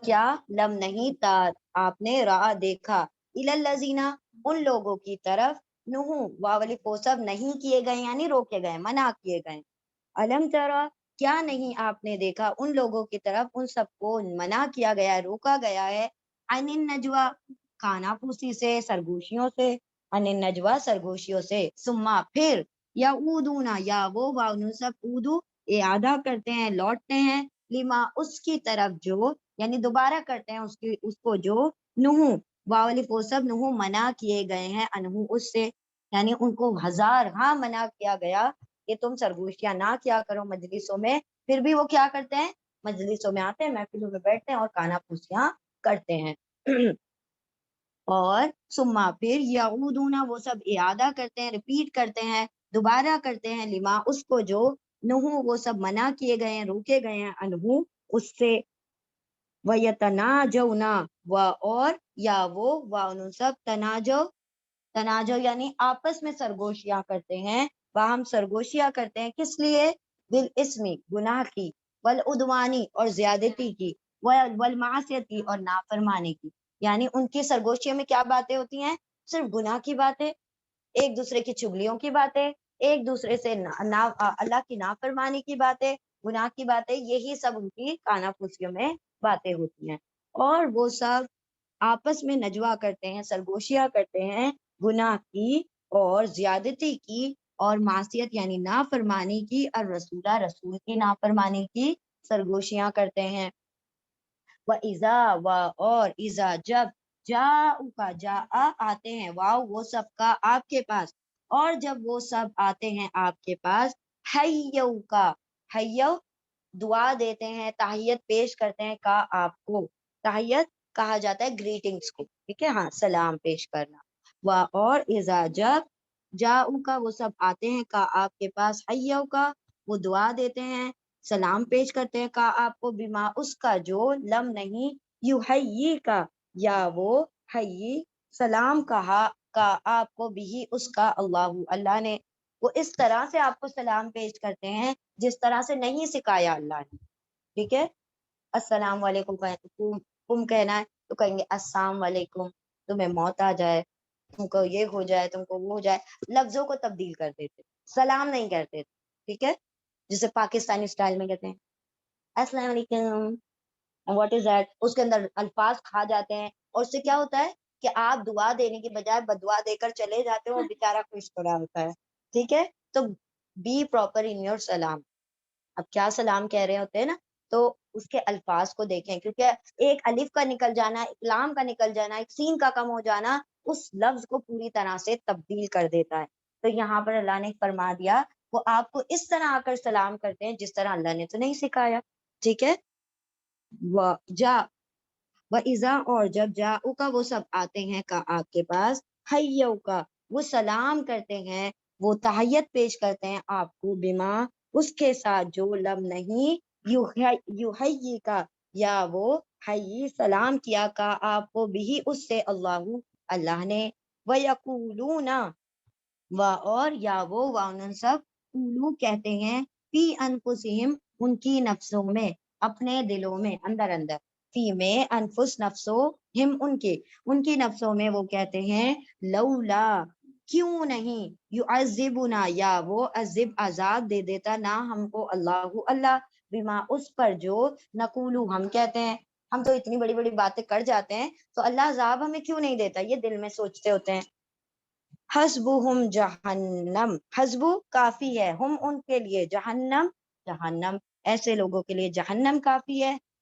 Speaker 1: کیا, لم نہیں تا آپ نے, رہا دیکھا, الالذین ان لوگوں کی طرف, نہو واولی سب نہیں کیے گئے یعنی روکے گئے, منع کیے گئے. علم ترا کیا نہیں آپ نے دیکھا ان لوگوں کی طرف, ان سب کو منع کیا گیا, روکا گیا ہے, عن النجوى کانا پھوسی سے, سرگوشیوں سے, عن النجوى سرگوشیوں سے, ثم پھر, یا اودونا یا وہ واؤن سب اودو اعادہ کرتے ہیں, لوٹتے ہیں, لما اس کی طرف جو, یعنی دوبارہ کرتے ہیں اس کو جو, نہو واولف سب نہو منع کیے گئے ہیں, انہو اس سے, یعنی ان کو ہزار ہاں منع کیا گیا کہ تم سرگوشیاں نہ کیا کرو مجلسوں میں, پھر بھی وہ کیا کرتے ہیں, مجلسوں میں آتے ہیں, محفلوں میں بیٹھتے ہیں اور کانا پھوسیاں کرتے ہیں. اور ثم پھر یعودون وہ سب اعادہ کرتے ہیں, ریپیٹ کرتے ہیں, دوبارہ کرتے ہیں, لما اس کو جو, نہو وہ سب منع کیے گئے ہیں, روکے گئے ہیں, انہو اس سے, وَيَتَنَاجَوْنَ اور یا وہ وَأَنُ سب تناجو یعنی آپس میں سرگوشیاں کرتے ہیں, باہم سرگوشیاں کرتے ہیں, کس لیے, بالاسمی گناہ کی, والعدوانی اور زیادتی کی, والمعصیتی اور نافرمانی کی. یعنی ان کی سرگوشیوں میں کیا باتیں ہوتی ہیں, صرف گناہ کی باتیں, ایک دوسرے کی چگلیوں کی باتیں, ایک دوسرے سے اللہ کی نافرمانی کی باتیں, گناہ کی باتیں, یہی سب ان کی کانا پھوسیوں میں باتیں ہوتی ہیں. اور وہ سب آپس میں نجوا کرتے ہیں, سرگوشیاں کرتے ہیں, گناہ کی اور زیادتی کی اور معصیت یعنی نافرمانی کی, اور رسول کی نافرمانی کی سرگوشیاں کرتے ہیں. وَإِذَا اور اذا جب, جاؤکا جا آتے ہیں, واؤ وہ سب کا آپ کے پاس, اور جب وہ سب آتے ہیں آپ کے پاس, حیوکا حیو دعا دیتے ہیں, تحیت پیش کرتے ہیں, کا آپ کو, تحیت کہا جاتا ہے گریٹنگز کو, ٹھیک ہے, ہاں سلام پیش کرنا. اور اذا جب جاؤکا وہ سب آتے ہیں, کا آپ کے پاس, حیوکا وہ دعا دیتے ہیں, سلام پیش کرتے ہیں, کا آپ کو, بما اس کا جو, لم نہیں, یحیی کا یا وہ, حیی سلام کہا کا آپ کو, بھی اس کا, اللہ نے, وہ اس طرح سے آپ کو سلام پیش کرتے ہیں جس طرح سے نہیں سکھایا اللہ نے, ٹھیک ہے. السلام علیکم تم کہنا ہے تو کہیں گے السلام علیکم, تمہیں موت آ جائے, تم کو یہ ہو جائے, تم کو وہ ہو جائے, لفظوں کو تبدیل کر دیتے, سلام نہیں کرتے, ٹھیک ہے, جسے پاکستانی اسٹائل میں کہتے ہیں السلام علیکم, واٹ از دیٹ, اس کے اندر الفاظ کھا جاتے ہیں, اور اس سے کیا ہوتا ہے کہ آپ دعا دینے کی بجائے بدعا دے کر چلے جاتے ہو, بیچارہ خوش پڑا ہوتا ہے, ٹھیک ہے. تو بی پراپر ان یور سلام. اب کیا سلام کہہ رہے ہوتے ہیں نا, تو اس کے الفاظ کو دیکھیں, کیونکہ ایک الف کا نکل جانا, ایک لام کا نکل جانا, ایک سین کا کم ہو جانا اس لفظ کو پوری طرح سے تبدیل کر دیتا ہے. تو یہاں پر اللہ نے فرما دیا وہ آپ کو اس طرح آ کر سلام کرتے ہیں جس طرح اللہ نے تو نہیں سکھایا, ٹھیک ہے. وَإِذَا اور جب جاؤ کا وہ سب آتے ہیں, کا آپ کے پاس, حیو کا وہ سلام کرتے ہیں, وہ تحیت پیش کرتے ہیں آپ کو, بما اس کے ساتھ جو, لم نہیں, یحیی کا یا وہ, حیی سلام کیا کا آپ کو, بھی اس سے, اللہ نے, وَيَقُولُونَ اور یا وہ وانن سب, قولو کہتے ہیں, فی انفسہم ان کی نفسوں میں, اپنے دلوں میں, اندر اندر, فی میں انفس نفسوں, ہم ان کی نفسوں میں وہ کہتے ہیں, لولا کیوں نہیں, یعذبنا یا وہ عذب عذاب دے دیتا نہ ہم کو, اللہ بما اس پر جو, نقولو ہم کہتے ہیں, ہم تو اتنی بڑی بڑی باتیں کر جاتے ہیں تو اللہ عذاب ہمیں کیوں نہیں دیتا, یہ دل میں سوچتے ہوتے ہیں. حسبہم جہنم, حسبو کافی ہے, ہم ان کے لیے, جہنم ایسے لوگوں کے لیے جہنم کافی ہے,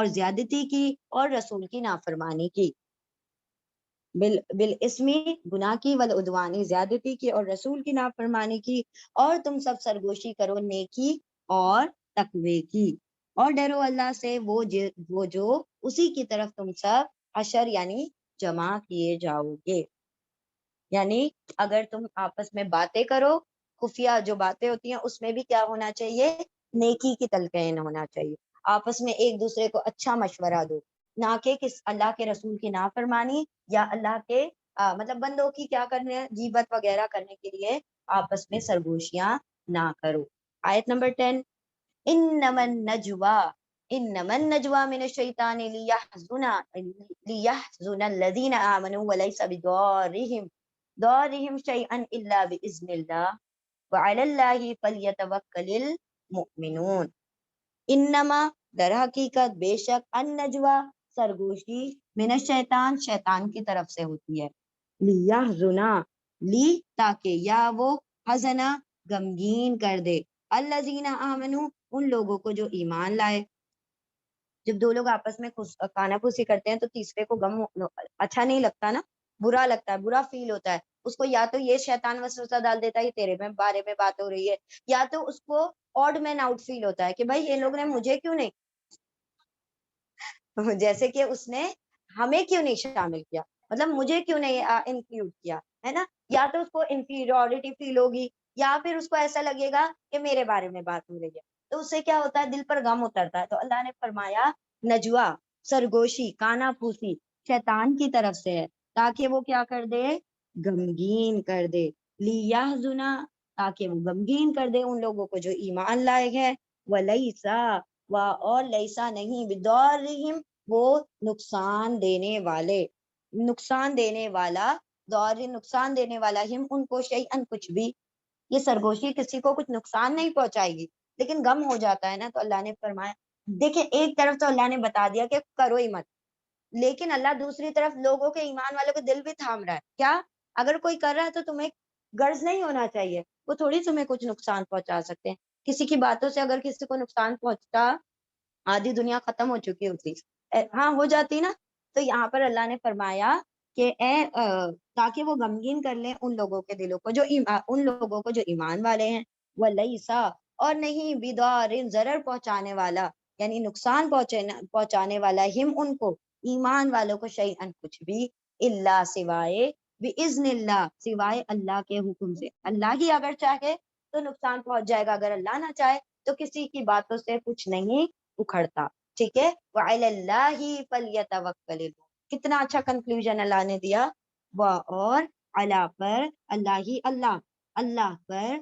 Speaker 1: اور زیادتی کی اور رسول کی نافرمانی کی، بالاسمی گناہ کی، والعدوانی زیادتی کی اور رسول کی نافرمانی کی، اور تم سب سرگوشی کرو نیکی اور تقوی کی، اور ڈرو اللہ سے وہ جو اسی کی طرف تم سب حشر یعنی جمع کیے جاؤ گے۔ یعنی اگر تم آپس میں باتیں کرو، خفیہ جو باتیں ہوتی ہیں اس میں بھی کیا ہونا چاہیے، نیکی کی تلقین ہونا چاہیے، آپس میں ایک دوسرے کو اچھا مشورہ دو، نہ کہ اللہ کے رسول کی نافرمانی یا اللہ کے مطلب بندوں کی کیا کرنے ہیں، غیبت وغیرہ کرنے کے لیے آپس میں سرگوشیاں نہ کرو۔ آیت نمبر 10، انما النجوى من الشیطان لیحزن الذین آمنوا ولیس ضارهم شیئا الا باذن اللہ وعلی اللہ فلیتوکل المؤمنون۔ انما در حقیقت بے شک النجوى سرگوشی من الشیطان شیطان کی طرف سے ہوتی ہے، لیحزنا لی تاکہ یا وہ حزنا غمگین کر دے، الذین آمنوا ان لوگوں کو جو ایمان لائے۔ جب دو لوگ آپس میں کانا پھوسی کرتے ہیں تو تیسرے کو غم اچھا نہیں لگتا نا، برا لگتا ہے، برا فیل ہوتا ہے اس کو، یا تو یہ شیطان وسوسہ ڈال دیتا ہے یہ تیرے میں بارے میں بات ہو رہی ہے، یا تو اس کو آڈ مین آؤٹ فیل ہوتا ہے کہ بھائی یہ لوگ نے مجھے کیوں نہیں، جیسے کہ اس نے ہمیں کیوں نہیں شامل کیا، مطلب مجھے کیوں نہیں انکلوڈ کیا، ہے نا، یا تو اس کو انفیریورٹی فیل ہوگی، یا پھر اس کو ایسا لگے گا کہ میرے بارے میں بات ہو رہی ہے، تو اس سے کیا ہوتا ہے، دل پر غم اترتا ہے۔ تو اللہ نے فرمایا نجوا سرگوشی کانا پھوسی شیطان کی طرف سے ہے، تاکہ وہ کیا کر دے، غمگین کر دے، لیحزنا تاکہ وہ غمگین کر دے ان لوگوں کو جو ایمان لائے ہیں، ولیسا اور لیسا نہیں، بدورہم وہ نقصان دینے والے، نقصان دینے والا، دور نقصان دینے والا، ہم ان کو شیئن کچھ بھی، یہ سرگوشی کسی کو کچھ نقصان نہیں پہنچائے گی لیکن غم ہو جاتا ہے نا، تو اللہ نے فرمایا دیکھیں ایک طرف تو اللہ نے بتا دیا کہ کرو ہی مت، لیکن اللہ دوسری طرف لوگوں کے ایمان والوں کے دل بھی تھام رہا ہے، کیا اگر کوئی کر رہا ہے تو تمہیں غرض نہیں ہونا چاہیے، وہ تھوڑی تمہیں کچھ نقصان پہنچا سکتے ہیں، کسی کی باتوں سے اگر کسی کو نقصان پہنچتا آدھی دنیا ختم ہو چکی ہوتی، ہاں ہو جاتی نا، تو یہاں پر اللہ نے فرمایا کہ تاکہ وہ غمگین کر لیں ان لوگوں کے دلوں کو جو ان لوگوں کو جو ایمان والے ہیں، ولیسا اور نہیں، بدار ضرر پہنچانے والا یعنی نقصان پہنچانے والا، ہم ان کو ایمان والوں کو شیئن کچھ بھی، اللہ سوائے، باذن اللہ سوائے اللہ کے حکم سے، اللہ ہی اگر چاہے تو نقصان پہنچ جائے گا، اگر اللہ نہ چاہے تو کسی کی باتوں سے کچھ نہیں اکھڑتا، ٹھیک ہے، وعلی اللہ فلیتوکل، کتنا اچھا کنکلوژن اللہ نے دیا، اور اللہ پر، اللہ ہی اللہ، اللہ پر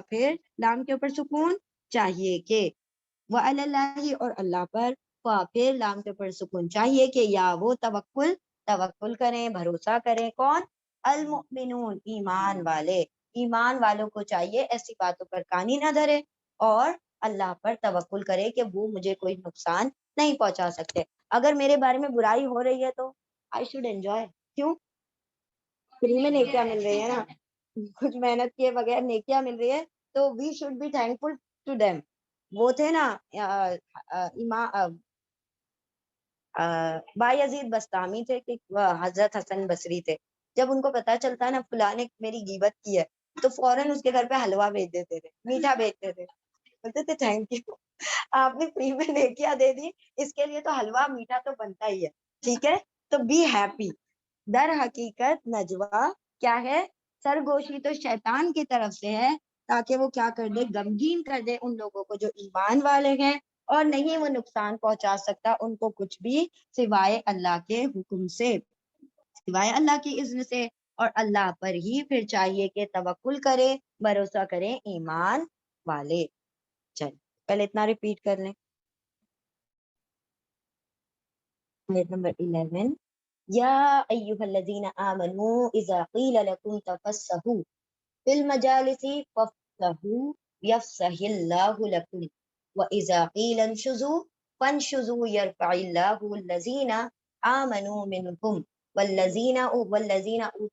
Speaker 1: پھر لام کے اوپر سکون چاہیے کہ، وعلی اللہ اور اللہ پر پھر لام کے اوپر سکون چاہیے کہ یا وہ توکل کریں، بھروسہ کریں، کون، المؤمنون ایمان والے، ایمان والوں کو چاہیے ایسی باتوں پر کانی نہ دھرے اور اللہ پر توکل کرے کہ وہ مجھے کوئی نقصان نہیں پہنچا سکتے، اگر میرے بارے میں برائی ہو رہی ہے تو آئی شوڈ انجوائے، کیوں، فری میں نیکیاں مل رہی ہے نا، کچھ محنت کیے بغیر نیکیاں مل رہی ہے تو we should be thankful to them. وہ تھے نا بایزید بستامی تھے کہ حضرت حسن بصری تھے، جب ان کو پتا چلتا نا فلاں نے میری غیبت کی ہے تو فوراً اس کے گھر پہ حلوہ بھیج دیتے تھے، میٹھا بھیجتے تھے، بولتے تھے تھینک یو آپ نے فری میں نیکیاں دے دی، اس کے لیے تو حلوہ میٹھا تو بنتا ہی ہے، ٹھیک ہے، تو بی ہیپی۔ در حقیقت نجوا کیا ہے، سرگوشی تو شیطان کی طرف سے ہے تاکہ وہ کیا کر دے، غمگین کر دے ان لوگوں کو جو ایمان والے ہیں، اور نہیں وہ نقصان پہنچا سکتا ان کو کچھ بھی سوائے اللہ کے حکم سے، سوائے اللہ کی اذن سے، اور اللہ پر ہی پھر چاہیے کہ توکل کرے، بھروسہ کریں ایمان والے۔ چل پہلے اتنا ریپیٹ کر لیں، آیت نمبر 11، یا ایھا الذین آمنوا اذا قیل لکم تفسحوا فی المجالس فافسحوا یفسح اللہ لکم واذا قیل انشزوا فانشزوا یرفع اللہ الذین آمنوا منکم والذین اوتوا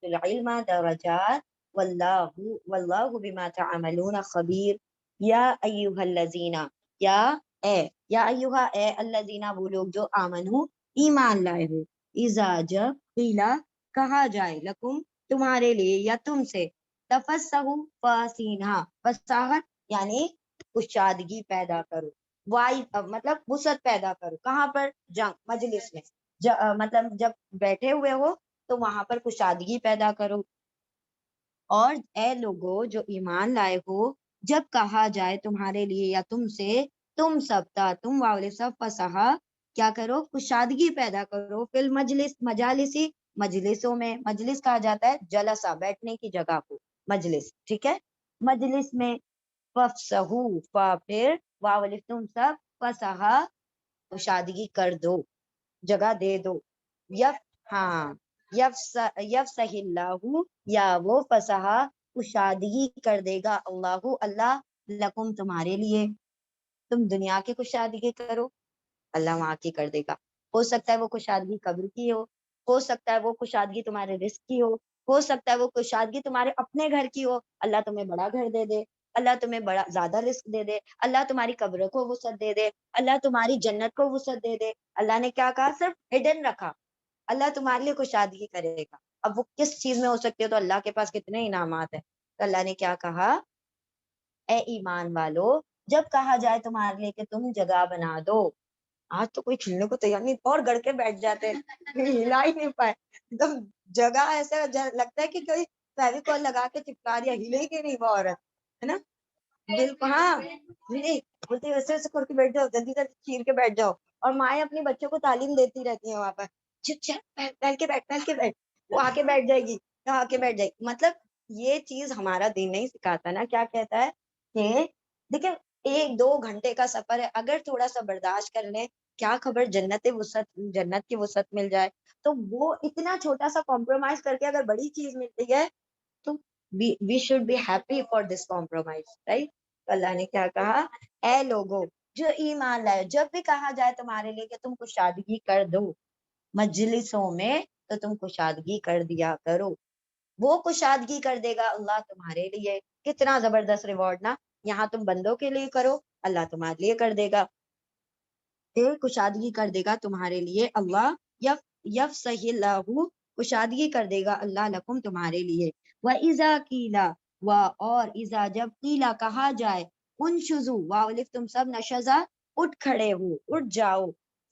Speaker 1: العلم درجات واللہ بما تعملون خبیر۔ یا ایھا الذین، یا اے یا ایوہا اے الذین وہ لوگ جو آمنو ایمان لائے ہو، اذا جب قیلا کہا جائے لکم تمہارے لیے یا تم سے، تفسحوا فاسینہ، فصاحت یعنی کشادگی پیدا کرو، وائی مطلب وسعت پیدا کرو، کہاں پر؟ جنگ مجلس میں، مطلب جب بیٹھے ہوئے ہو تو وہاں پر کشادگی پیدا کرو۔ اور اے لوگو جو ایمان لائے ہو، جب کہا جائے تمہارے لیے یا تم سے، تم سب تم واولے سب فصحا، کیا کرو؟ کشادگی پیدا کرو، فی المجلس مجالسی، مجلسوں میں، مجلس کہا جاتا ہے جلسہ بیٹھنے کی جگہ کو، مجلس، ٹھیک ہے، مجلس میں، ففسحو پھر واولے تم سب فصحا کشادگی کر دو، جگہ دے دو، یف ہاں یفسح اللہ، یا وہ فصحا کشادگی کر دے گا اللہ، اللہ لکم تمہارے لیے، تم دنیا کی کشادگی کرو، اللہ وہاں کی کر دے گا۔ ہو سکتا ہے وہ کشادگی قبر کی ہو سکتا ہے وہ کشادگی تمہارے رزق کی ہو سکتا ہے وہ کشادگی تمہارے اپنے گھر کی ہو، اللہ تمہیں بڑا گھر دے دے، اللہ تمہیں بڑا زیادہ رزق دے دے، اللہ تمہاری قبر کو وسعت دے دے، اللہ تمہاری جنت کو وسعت دے دے۔ اللہ نے کیا کہا؟ صرف ہڈن رکھا، اللہ تمہارے لیے کشادگی کرے گا۔ اب وہ کس چیز میں ہو سکتی ہے؟ تو اللہ کے پاس کتنے انعامات ہیں۔ تو اللہ نے کیا کہا؟ اے ایمان والو، جب کہا جائے تمہارے لیے کہ تم جگہ بنا دو، آج تو کوئی کھلنے کو تیار نہیں، اور گڑ کے بیٹھ جاتے ہیں، ہلا ہی نہیں پائے ایک دم، جگہ ایسا لگتا ہے کہ کوئی فیویکول لگا کے چپکا دیا، ہلے گی نہیں وہ عورت، ہے نا، بالکل، ہاں نہیں بولتے ویسے ویسے کر کے بیٹھ جاؤ، جلدی جلدی چیر کے بیٹھ جاؤ، اور مائیں اپنے بچوں کو تعلیم دیتی رہتی ہیں وہاں پر، پہل کے بیٹھ، پہل کے بیٹھ، وہ آ کے بیٹھ جائے گی، آ کے بیٹھ جائے گی۔ مطلب یہ چیز ہمارا دین نہیں سکھاتا نا، کیا کہتا ہے کہ دیکھیں 1-2 گھنٹے کا سفر ہے، اگر تھوڑا سا برداشت کر لیں، کیا خبر جنت کی وسعت مل جائے۔ تو وہ اتنا چھوٹا سا کمپرومائز کر کے اگر بڑی چیز ملتی ہے تو we should be happy for this compromise, right؟ تو اللہ نے کیا کہا؟ اے لوگو جو ایمان لائے، جب بھی کہا جائے تمہارے لیے کہ تم کشادگی کر دو مجلسوں میں، تو تم کشادگی کر دیا کرو، وہ کشادگی کر دے گا اللہ تمہارے لیے۔ کتنا زبردست ریوارڈ نا، یہاں تم بندوں کے لیے کرو، اللہ تمہارے لیے کر دے گا، کشادگی کر دے گا تمہارے لیے اللہ، یفسح اللہ، کشادگی کر دے گا اللہ لکم تمہارے لیے۔ وَإِذَا قِيلَ، اور اذا جب قیلا کہا جائے، انشزو واولف تم سب نشزا اٹھ کھڑے ہو، اٹھ جاؤ،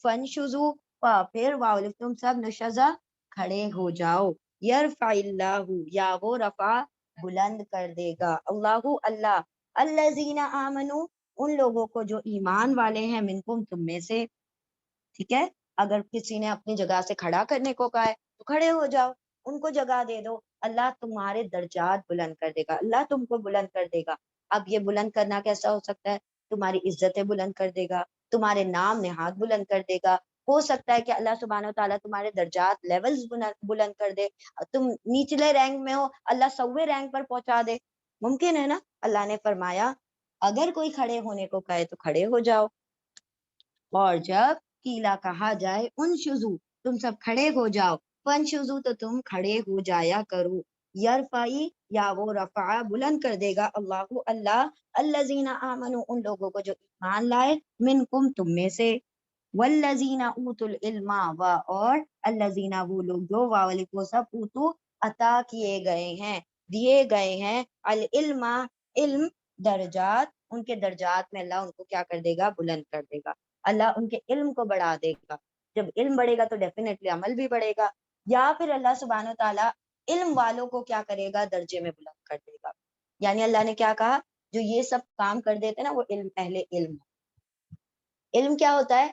Speaker 1: فنشزو پھر واولف تم سب نشزا کھڑے ہو جاؤ، یرفع اللہ، یا وہ رفع بلند کر دے گا اللہ، اللہ الذین آمنوا، ان لوگوں کو جو ایمان والے ہیں، منکم تم میں سے، ٹھیک ہے، اگر کسی نے اپنی جگہ سے کھڑا کرنے کو کہا ہے تو کھڑے ہو جاؤ، ان کو جگہ دے دو، اللہ تمہارے درجات بلند کر دے گا، اللہ تم کو بلند کر دے گا۔ اب یہ بلند کرنا کیسا ہو سکتا ہے؟ تمہاری عزتیں بلند کر دے گا، تمہارے نام نہاد بلند کر دے گا، ہو سکتا ہے کہ اللہ سبحانہ و تعالیٰ تمہارے درجات لیولز بلند کر دے، تم نیچلے رینک میں ہو، اللہ سوے رینک پر پہنچا دے، ممکن ہے نا۔ اللہ نے فرمایا اگر کوئی کھڑے ہونے کو کہے تو کھڑے ہو جاؤ، اور جب کیلا کہا جائے انشزو تم سب کھڑے ہو جاؤ، فنشزو تو تم کھڑے ہو جایا کرو، یرفعی، یا وہ رفع بلند کر دے گا اللہ، اللہ الذین آمنوا، ان لوگوں کو جو ایمان لائے، منکم تم میں سے، والذین اوتوا العلم، اور الذین وہ لوگ جو کو سب اوتو عطا کیے گئے ہیں، دیے گئے ہیں، العلم علم، درجات، ان کے درجات میں اللہ ان کو کیا کر دے گا؟ بلند کر دے گا، اللہ ان کے علم کو بڑھا دے گا۔ جب علم بڑھے گا تو ڈیفینیٹلی عمل بھی بڑھے گا، یا پھر اللہ سبحانہ و تعالیٰ علم والوں کو کیا کرے گا؟ درجے میں بلند کر دے گا۔ یعنی اللہ نے کیا کہا؟ جو یہ سب کام کر دیتے نا وہ علم، اہل علم۔ علم کیا ہوتا ہے؟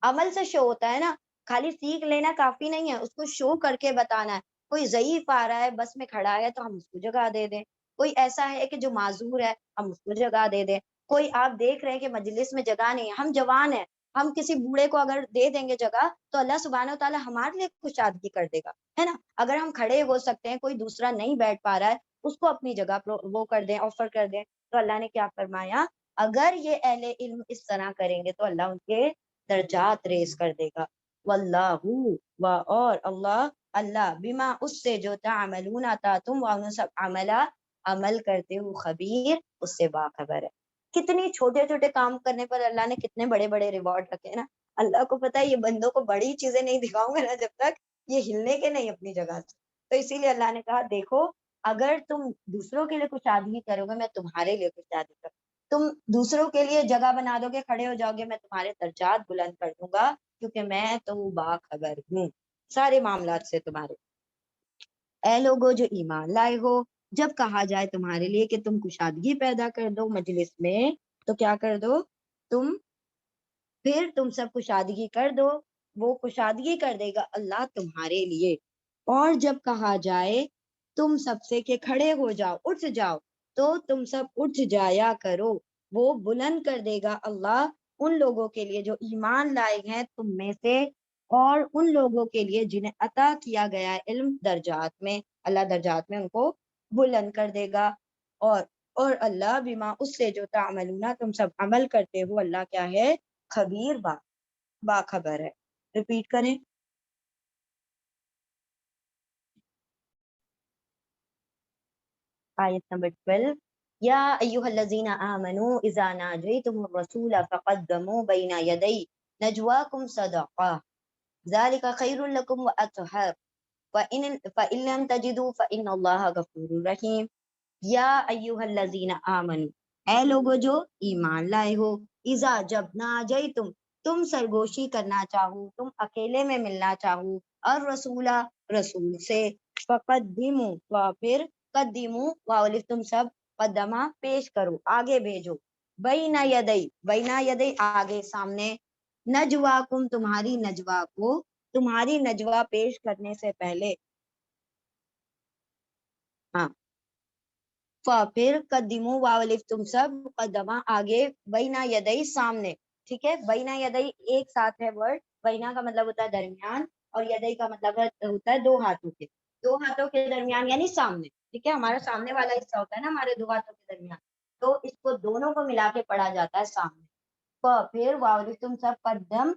Speaker 1: عمل سے شو ہوتا ہے نا، خالی سیکھ لینا کافی نہیں ہے، اس کو شو کر کے بتانا ہے۔ کوئی ضعیف آ رہا ہے، بس میں کھڑا ہے تو ہم اس کو جگہ دے دیں، کوئی ایسا ہے کہ جو معذور ہے ہم اس کو جگہ دے دیں، کوئی آپ دیکھ رہے ہیں کہ مجلس میں جگہ نہیں ہے، ہم جوان ہیں، ہم کسی بوڑھے کو اگر دے دیں گے جگہ تو اللہ سبحانہ و تعالیٰ ہمارے لیے کشادگی کر دے گا، ہے نا۔ اگر ہم کھڑے ہو سکتے ہیں، کوئی دوسرا نہیں بیٹھ پا رہا ہے، اس کو اپنی جگہ وہ کر دیں، آفر کر دیں۔ تو اللہ نے کیا فرمایا؟ اگر یہ اہل علم اس طرح کریں گے تو اللہ ان کے درجات ریز کر دے گا۔ واللہ، اور اللہ، اللہ بما، اس سے جو تعملون آتا تم سب عمل کرتے ہو، خبیر، اس سے باخبر ہے۔ کتنی چھوٹے چھوٹے کام کرنے پر اللہ نے کتنے بڑے بڑے ریوارڈ رکھے نا. اللہ کو پتا ہے یہ بندوں کو بڑی چیزیں نہیں دکھاؤں گا نا جب تک یہ ہلنے کے نہیں اپنی جگہ سے. تو اسی لیے اللہ نے کہا دیکھو اگر تم دوسروں کے لیے کچھ آدمی کرو گے میں تمہارے لیے کچھ آدمی کروں. تم دوسروں کے لیے جگہ بنا دو گے کھڑے ہو جاؤ گے میں تمہارے درجات بلند کر دوں گا کیونکہ میں تو باخبر ہوں سارے معاملات سے تمہارے. اے لوگو جو ایمان لائے ہو جب کہا جائے تمہارے لیے کہ تم کشادگی پیدا کر دو مجلس میں تو کیا کر دو پھر تم سب کشادگی کر دو. وہ کشادگی کر دے گا اللہ تمہارے لیے. اور جب کہا جائے تم سب سے کہ کھڑے ہو جاؤ اٹھ جاؤ تو تم سب اٹھ جایا کرو. وہ بلند کر دے گا اللہ ان لوگوں کے لیے جو ایمان لائے ہیں تم میں سے اور ان لوگوں کے لیے جنہیں عطا کیا گیا ہے علم درجات میں. اللہ درجات میں ان کو بلند کر دے گا. اور اللہ بما اس سے جو تعملون تم سب عمل کرتے ہو اللہ کیا ہے خبیر باخبر ہے. ریپیٹ کریں. آیت نمبر 12 یا ایھا الذین آمنوا اذا ناجیتم الرسول فقدموا بین یدی نجواکم صدقہ ذلک خیر لکم واطہر فإن لم تجدوا فإن اللہ غفور رحیم. یا ایھا الذین آمنوا اے لوگو جو ایمان لائے ہو اذا جب ناجیتم تم سرگوشی کرنا چاہو تم اکیلے میں ملنا چاہو اور رسول سے فقدموا پھر قدموا واولف تم سب قدمہ پیش کرو آگے بھیجو بینا یدی آگے سامنے نجواکم تمہاری نجوا کو تمہاری نجوا پیش کرنے سے پہلے ہاں پھر قدموا واولف تم سب قدمہ آگے بینا یدی سامنے. ٹھیک ہے بینا یدی ایک ساتھ ہے ورڈ. بینا کا مطلب ہوتا ہے درمیان اور یدی کا مطلب ہوتا ہے دو ہاتھوں کے درمیان یعنی سامنے. ٹھیک ہے ہمارا سامنے والا حصہ ہوتا ہے نا ہمارے دو ہاتھوں کے درمیان تو اس کو دونوں کو ملا کے پڑھا جاتا ہے سامنے. پھر واولف تم سب قدم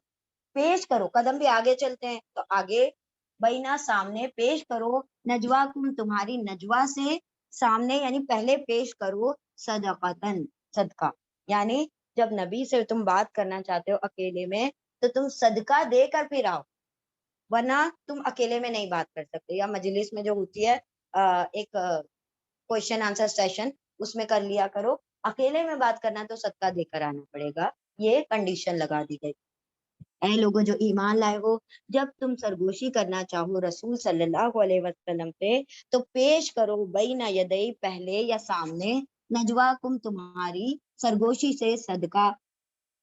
Speaker 1: پیش کرو قدم بھی آگے چلتے ہیں تو آگے بینا سامنے پیش کرو نجواکم تمہاری نجوا سے سامنے یعنی پہلے پیش کرو صدقتن صدقہ. یعنی جب نبی سے تم بات کرنا چاہتے ہو اکیلے میں تو تم صدقہ دے کر پھر آؤ ورنہ تم اکیلے میں نہیں بات کر سکتے. یا مجلس میں جو ہوتی ہے ایک کوشچن آنسر سیشن اس میں کر لیا کرو. اکیلے میں بات کرنا تو صدقہ دے کر آنا پڑے گا. یہ کنڈیشن لگا دی گئی. اے لوگوں جو ایمان لائے ہو جب تم سرگوشی کرنا چاہو رسول صلی اللہ علیہ وسلم پہ تو پیش کرو بینا یدی پہلے یا سامنے نجواکم تمہاری سرگوشی سے صدقہ.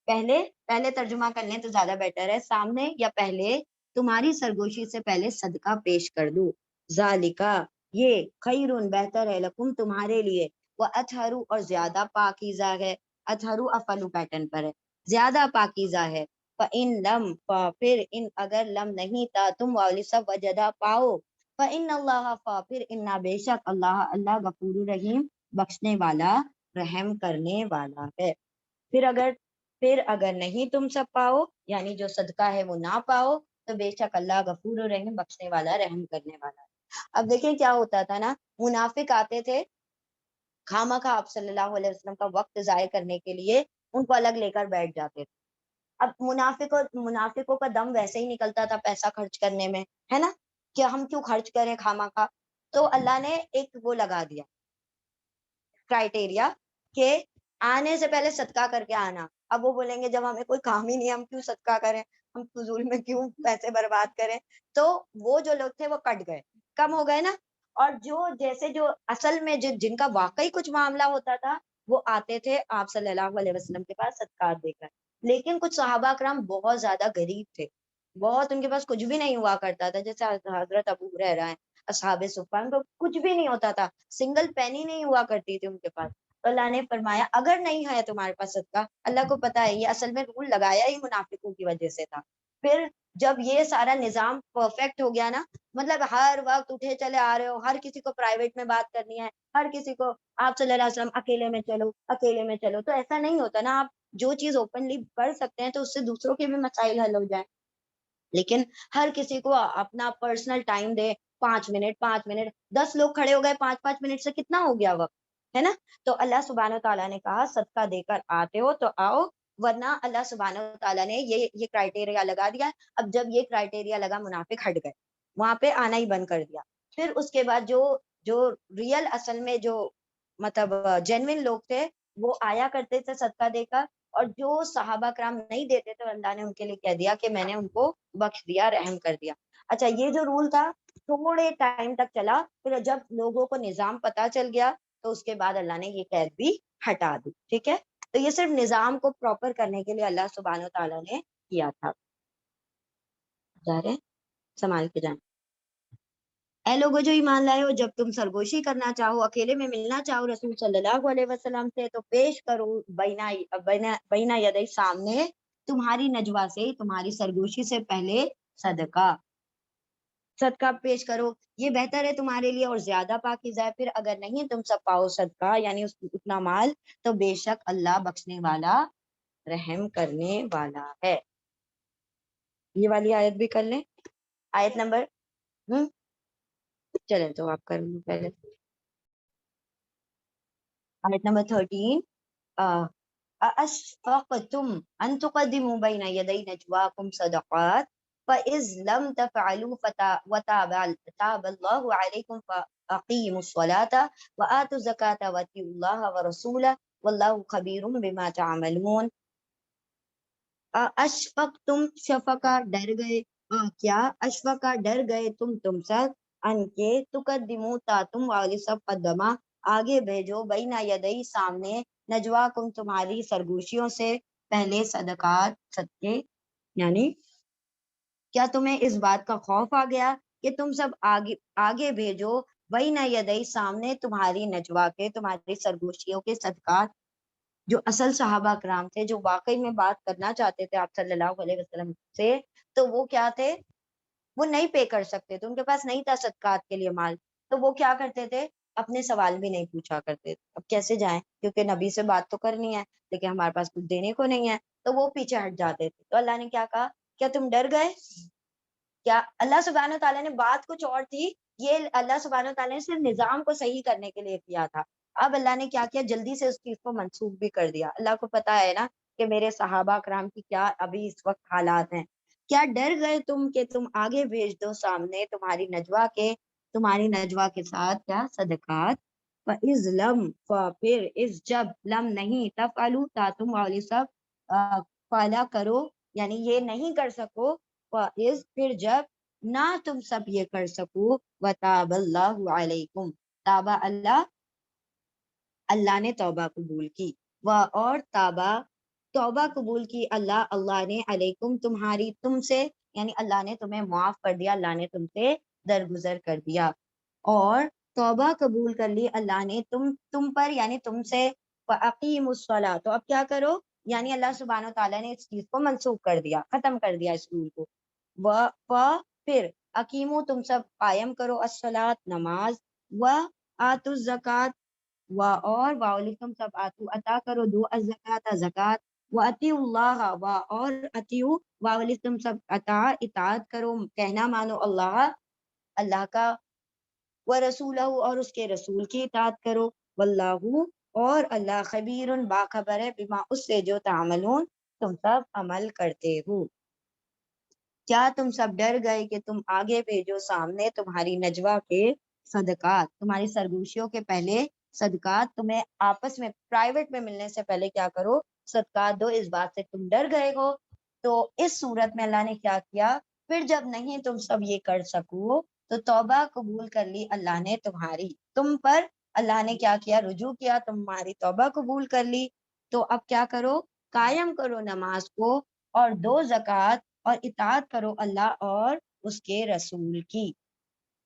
Speaker 1: پہلے ترجمہ کر لیں تو زیادہ بیٹر ہے. سامنے یا پہلے تمہاری سرگوشی سے پہلے صدقہ پیش کر دو. ذالکا یہ خیرون بہتر ہے لکم تمہارے لیے واطہر اور زیادہ پاکیزہ ہے. اطہر افعل پیٹرن پر ہے زیادہ پاکیزہ ہے. فَإِن لم پھر ان اگر لم نہیں تا تم والی سب وجدہ پاؤ فَإِنَّ اللَّهَ پھر انا بے شک اللہ غفور رحیم بخشنے والا رحم کرنے والا ہے. پھر اگر نہیں تم سب پاؤ یعنی جو صدقہ ہے وہ نہ پاؤ تو بے شک اللہ غفور رحیم بخشنے والا رحم کرنے والا ہے. اب دیکھیں کیا ہوتا تھا نا منافق آتے تھے خامخواہ آپ صلی اللہ علیہ وسلم کا وقت ضائع کرنے کے لیے ان کو الگ لے کر بیٹھ جاتے تھے. اب منافقوں کا دم ویسے ہی نکلتا تھا پیسہ خرچ کرنے میں ہے نا کہ ہم کیوں خرچ کریں خامخواہ. تو اللہ نے ایک وہ لگا دیا کرائٹیریا کہ آنے سے پہلے صدقہ کر کے آنا. اب وہ بولیں گے جب ہمیں کوئی کام ہی نہیں ہم کیوں صدقہ کریں ہم فضول میں کیوں پیسے برباد کریں. تو وہ جو لوگ تھے وہ کٹ گئے کم ہو گئے نا. اور جو اصل میں جن کا واقعی کچھ معاملہ ہوتا تھا وہ آتے تھے آپ صلی اللہ علیہ وسلم کے پاس صدقات دے کر. لیکن کچھ صحابہ کرام بہت زیادہ غریب تھے بہت ان کے پاس کچھ بھی نہیں ہوا کرتا تھا جیسے حضرت ابو ہریرہ ہیں اصحاب صفہ کو کچھ بھی نہیں ہوتا تھا سنگل پینی نہیں ہوا کرتی تھی ان کے پاس. تو اللہ نے فرمایا اگر نہیں ہے تمہارے پاس صدقہ اللہ کو پتا ہے یہ اصل میں رول لگایا ہی منافقوں کی وجہ سے تھا. پھر جب یہ سارا نظام پرفیکٹ ہو گیا نا مطلب ہر وقت اٹھے چلے آ رہے ہو ہر کسی کو پرائیویٹ میں بات کرنی ہے ہر کسی کو آپ صلی اللہ علیہ وسلم اکیلے میں چلو تو ایسا نہیں ہوتا نا. آپ جو چیز اوپنلی کر سکتے ہیں تو اس سے دوسروں کے بھی مسائل حل ہو جائیں. لیکن ہر کسی کو اپنا پرسنل ٹائم دے 5 منٹ 10 لوگ کھڑے ہو گئے 5 منٹ سے کتنا ہو گیا وقت ہے نا. تو اللہ سبحانہ تعالیٰ نے کہا صدقہ دے کر آتے ہو تو آؤ, ورنہ اللہ سبحانہ تعالیٰ نے یہ کرائٹیریا لگا دیا. اب جب یہ کرائٹیریا لگا, منافق ہٹ گئے, وہاں پہ آنا ہی بند کر دیا. پھر اس کے بعد جو ریئل اصل میں جو مطلب جینوین لوگ تھے وہ آیا کرتے تھے صدقہ دے کر, اور جو صحابہ کرام نہیں دیتے تھے اللہ نے ان کے لیے کہہ دیا کہ میں نے ان کو بخش دیا, رحم کر دیا. اچھا, یہ جو رول تھا تھوڑے ٹائم تک چلا, پھر جب لوگوں کو نظام پتا چل گیا تو اس کے بعد اللہ نے یہ قید بھی ہٹا دی. ٹھیک ہے, تو یہ صرف نظام کو پراپر کرنے کے لیے اللہ سبحانہ و تعالیٰ نے کیا تھا. جا رہے سنبھال کے جانا. اے لوگوں جو ایمان لائے ہو, جب تم سرگوشی کرنا چاہو, اکیلے میں ملنا چاہو رسول صلی اللہ علیہ وسلم سے, تو پیش کرو بینا یدئی, سامنے تمہاری نجوا سے, تمہاری سرگوشی سے پہلے صدقہ پیش کرو, یہ بہتر ہے تمہارے لیے اور زیادہ پاکیزہ ہے. پھر اگر نہیں تم سب پاؤ صدقہ یعنی اتنا مال, تو بے شک اللہ بخشنے والا, رحم کرنے والا ہے. یہ والی آیت بھی کر لیں, آیت نمبر چلیں تو آپ کر لیں پہلے آیت نمبر 13. أَأَشْفَقْتُمْ أَن تُقَدِّمُوا بَيْنَ يَدَيْ نَجْوَاكُمْ صَدَقَاتٍ فَإِذْ لَمْ تَفْعَلُوا تَابَ اللَّهُ عَلَيْكُمْ فَأَقِيمُوا الصَّلَاةَ وَآتُوا الزَّكَاةَ وَأَطِيعُوا اللَّهَ وَرَسُولَهُ وَاللَّهُ خَبِيرٌ بِمَا تَعْمَلُونَ. اشفقتم, شفقہ ڈر گئے, کیا اشفقہ ڈر گئے تم سب, ان کے تقدمو تا تم والی سب قدمہ آگے بھیجو, بینا یدئی سامنے, نجوا کم تمہاری سرگوشیوں سے پہلے صدقات صدقے, یعنی کیا تمہیں اس بات کا خوف آ گیا کہ تم سب آگے بھیجو بینا یدئی سامنے تمہاری نجوا کے, تمہاری سرگوشیوں کے صدقات, جو اصل صحابہ کرام تھے جو واقعی میں بات کرنا چاہتے تھے آپ صلی اللہ علیہ وسلم سے, تو وہ کیا تھے, وہ نہیں پے کر سکتے تھے, ان کے پاس نہیں تھا صدقات کے لیے مال, تو وہ کیا کرتے تھے, اپنے سوال بھی نہیں پوچھا کرتے تھے. اب کیسے جائیں, کیونکہ نبی سے بات تو کرنی ہے لیکن ہمارے پاس کچھ دینے کو نہیں ہے, تو وہ پیچھے ہٹ جاتے تھے. تو اللہ نے کیا کہا, کیا تم ڈر گئے, کیا اللہ سبحانہ و تعالیٰ نے بات کچھ اور تھی, یہ اللہ سبحانہ و تعالیٰ نے صرف نظام کو صحیح کرنے کے لیے کیا تھا. اب اللہ نے کیا کیا, جلدی سے اس چیز کو منسوخ بھی کر دیا. اللہ کو پتا ہے نا کہ میرے صحابہ کرام کی کیا ابھی اس وقت حالات ہیں. کیا ڈر گئے تم کہ تم آگے بھیج دو سامنے تمہاری نجوا کے ساتھ کیا صدقات, فَإِذْ لَمْ, پھر اس جب, لم نہیں, تفعلوا تا تم والی سب فعلا کرو یعنی یہ نہیں کر سکو, فَإِذْ پھر جب, نہ تم سب یہ کر سکو, وَتَابَ اللَّهُ عَلَيْكُمْ, تابہ اللہ نے توبہ قبول کی, اور توبہ قبول کی اللہ نے, علیکم تمہاری, تم سے, یعنی اللہ نے تمہیں معاف کر دیا, اللہ نے تم سے درگزر کر دیا, اور توبہ قبول کر لی اللہ نے تم پر, یعنی تم سے. فَأَقِیمُوا الصَّلَاةَ, تو اب کیا کرو, یعنی اللہ سبحانہ و تعالیٰ نے اس چیز کو منسوخ کر دیا, ختم کر دیا اس رول کو. پھر اقیمو, تم سب قائم کرو, الصلاۃ نماز, وآتوا الزکات, اور واولکم سب آتو عطا کرو, دو الزکات زکات, واتیوا اللہ, اور اتیو واولکم سب اطاعت کرو, کہنا مانو اللہ کا, ورسولہ, اور اس کے رسول کی اطاعت کرو, واللہ, اور اللہ, خبیر باخبر ہے, بما, اس سے جو تعملون, تم سب عمل کرتے ہو. کیا تم سب ڈر گئے کہ تم آگے بھیجو سامنے تمہاری نجوا کے صدقات, تمہاری سرگوشیوں کے پہلے صدقات, تمہیں آپس میں پرائیویٹ میں ملنے سے پہلے کیا کرو, صدقات دو, اس بات سے تم ڈر گئے ہو. تو اس صورت میں اللہ نے کیا کیا, پھر جب نہیں تم سب یہ کر سکو, تو توبہ قبول کر لی اللہ نے تمہاری, تم پر اللہ نے کیا کیا, رجوع کیا, تمہاری توبہ قبول کر لی. تو اب کیا کرو, قائم کرو نماز کو, اور دو زکوٰۃ, اور اطاعت کرو اللہ اور اس کے رسول کی,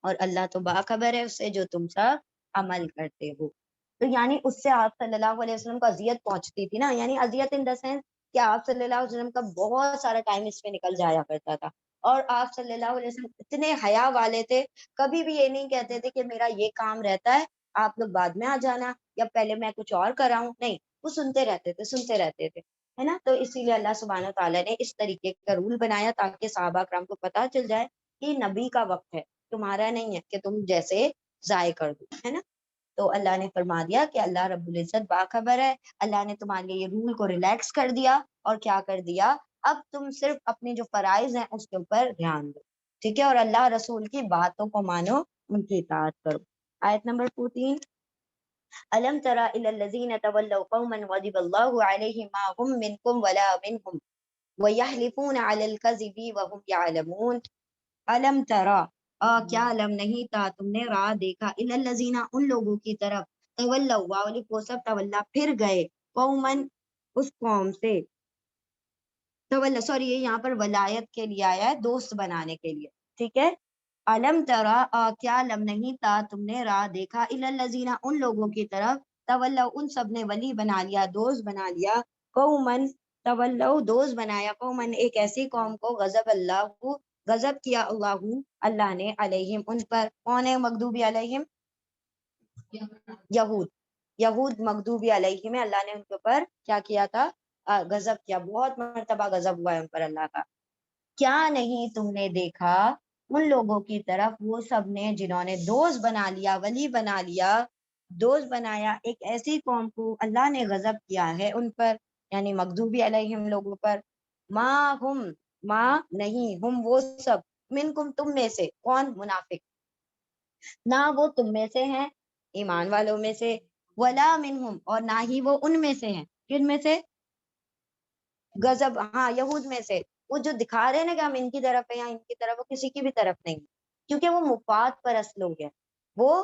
Speaker 1: اور اللہ تو باخبر ہے اس سے جو تم سب عمل کرتے ہو. تو یعنی اس سے آپ صلی اللہ علیہ وسلم کو اذیت پہنچتی تھی نا, یعنی اذیت ان دا سینس کہ آپ صلی اللہ علیہ وسلم کا بہت سارا ٹائم اس میں نکل جایا کرتا تھا, اور آپ صلی اللہ علیہ وسلم اتنے حیا والے تھے, کبھی بھی یہ نہیں کہتے تھے کہ میرا یہ کام رہتا ہے آپ لوگ بعد میں آ جانا, یا پہلے میں کچھ اور کراؤں, نہیں, وہ سنتے رہتے تھے, ہے نا. تو اسی لیے اللہ سبحانہ تعالیٰ نے اس طریقے کا رول بنایا تاکہ صحابہ کرام کو پتا چل جائے کہ نبی کا وقت ہے, تمہارا نہیں ہے کہ تم جیسے ضائع کر دو, ہے نا. تو اللہ نے فرما دیا کہ اللہ رب العزت باخبر ہے، اللہ نے تمہارے لیے یہ رول کو ریلیکس کر دیا اور کیا کر دیا، اب تم صرف اپنے جو فرائض ہیں اس کے اوپر دھیان دو، ٹھیک ہے، اور اللہ رسول کی باتوں کو مانو، ان کی اطاعت کرو۔ آیت نمبر 14، الم تر الی الذین تولوا قوما غضب اللہ علیہم ما هم منکم ولا منهم ویحلفون علی الکذب وهم یعلمون۔ علم ترا، کیا علم نہیں تھا، تم نے راہ دیکھا، الی الذین، ان لوگوں کی طرف، تولوا، والی کو سب تولا، پھر گئے، قومن، اس قوم سے، تولا، سوری یہ یہاں پر ولایت کے لیے آیا ہے، دوست بنانے کے لیے، ٹھیک ہے۔ علم ترا، کیا علم نہیں تھا، تم نے راہ دیکھا، الی الذین، ان لوگوں کی طرف، تولوا، ان سب نے ولی بنا لیا، دوست بنا لیا، قومن، تولوا، دوست بنایا، قومن، ایک ایسی قوم کو، غضب اللہ، غضب کیا اللہ، اللہ نے، علیہم، ان پر، کون ہے مغضوبی علیہم؟ یہود، یہود مغضوبی علیہم، اللہ نے ان کے اوپر کیا کیا تھا، غضب کیا، بہت مرتبہ غضب ہوا ہے ان پر اللہ کا۔ کیا نہیں تم نے دیکھا ان لوگوں کی طرف، وہ سب نے جنہوں نے دوست بنا لیا، ولی بنا لیا، دوست بنایا ایک ایسی قوم کو، اللہ نے غضب کیا ہے ان پر، یعنی مغضوبی علیہم لوگوں پر، ما ہم، ما نہیں، ہم وہ سب، منکم، تم میں سے، کون؟ منافق، نہ وہ تم میں سے ہیں، ایمان والوں میں سے، ولا منہم، اور نہ ہی وہ ان میں سے ہیں، کن میں سے؟ غضب، ہاں، یہود میں سے، وہ جو دکھا رہے ہیں نا کہ ہم ان کی طرف ہیں یا ان کی طرف، وہ کسی کی بھی طرف نہیں، کیونکہ وہ مفاد پرست لوگ ہیں، وہ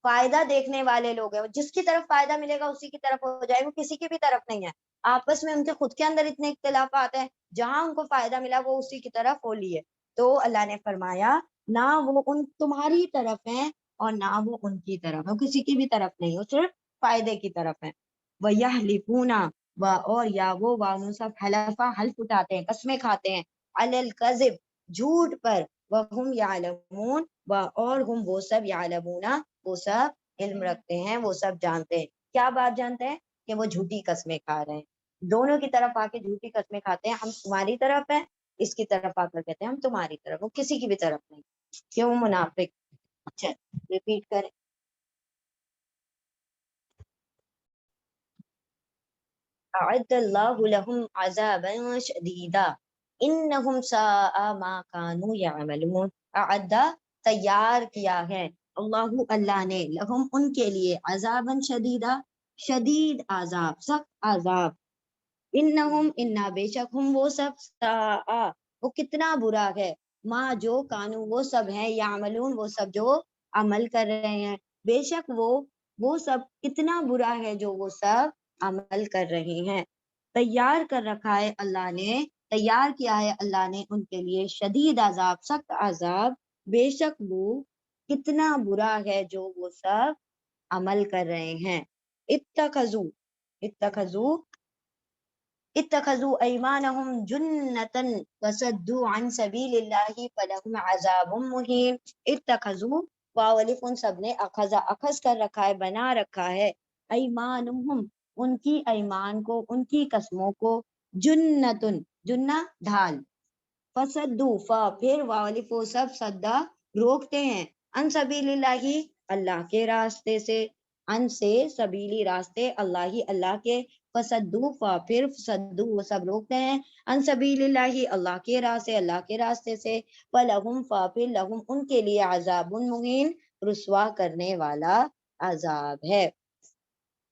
Speaker 1: فائدہ دیکھنے والے لوگ ہیں، جس کی طرف فائدہ ملے گا اسی کی طرف ہو جائے، وہ کسی کی بھی طرف نہیں ہے، آپس میں ان کے خود کے اندر اتنے اختلافات ہیں، جہاں ان کو فائدہ ملا وہ اسی کی طرف ہو لیے۔ تو اللہ نے فرمایا نہ وہ ان تمہاری طرف ہیں اور نہ وہ ان کی طرف، وہ کسی کی بھی طرف نہیں، وہ صرف فائدے کی طرف ہیں۔ وَيَحْلِفُونَ، اور یا وہ وانو سب، حلفا، حلف اٹھاتے ہیں، قسمیں کھاتے ہیں، علی الکذب، جھوٹ پر، وہم یعلمون، اور ہم وہ سب، یعلمون، وہ سب علم رکھتے ہیں، وہ سب جانتے ہیں، کیا بات جانتے ہیں؟ کہ وہ جھوٹی قسمیں کھا رہے ہیں، دونوں کی طرف آ کے جھوٹی قسمیں کھاتے ہیں، ہم تمہاری طرف ہیں، اس کی طرف آ کر کہتے ہیں ہم تمہاری طرف، وہ کسی کی بھی طرف نہیں، کیوں؟ منافق۔ اچھا، ریپیٹ کریں، اعد اللہ لہم عذابا شدیدا انہم ساء ما کانوا یعملون۔ اعد، تیار کیا ہے، اللہ، اللہ نے، لہم، ان کے لیے، عذابا شدیدا، شدید عذاب، سخت عذاب، انہم، انا، بے شک، ہم وہ سب، ساء، وہ کتنا برا ہے، ما، جو، کانو، وہ سب ہیں، یعملون، وہ سب جو عمل کر رہے ہیں، بے شک وہ سب کتنا برا ہے جو وہ سب عمل کر رہے ہیں۔ تیار کر رکھا ہے اللہ نے، تیار کیا ہے اللہ نے ان کے لیے، شدید عذاب، سخت عذاب، بے شک وہ کتنا برا ہے جو وہ سب عمل کر رہے ہیں۔ اتخذوا، اتخذوا، اتخذوا ایمانہم جنتا وصدوا عن سبیل اللہ فلہم عذاب مہین۔ اتخذوا، واو الف، ان سب نے، اخذا، اخذ کر رکھا ہے، بنا رکھا ہے، ایمانہم، ان کی ایمان کو، ان کی قسموں کو، جنتن، جنہ، ڈھال، فصدو، فا، پھر واو الف، وہ سب، صدا، روکتے ہیں، ان سبیل اللہ، اللہ کے راستے سے، ان سے، سبیلی، راستے، اللہ ہی، اللہ کے، فصدو، فا، پھر صدو، وہ سب روکتے ہیں، ان سبیل اللہ، اللہ کے راستے، اللہ کے راستے سے، فلہم، فا، پھر لہم، ان کے لیے، عذاب مہین، رسوا کرنے والا عذاب ہے۔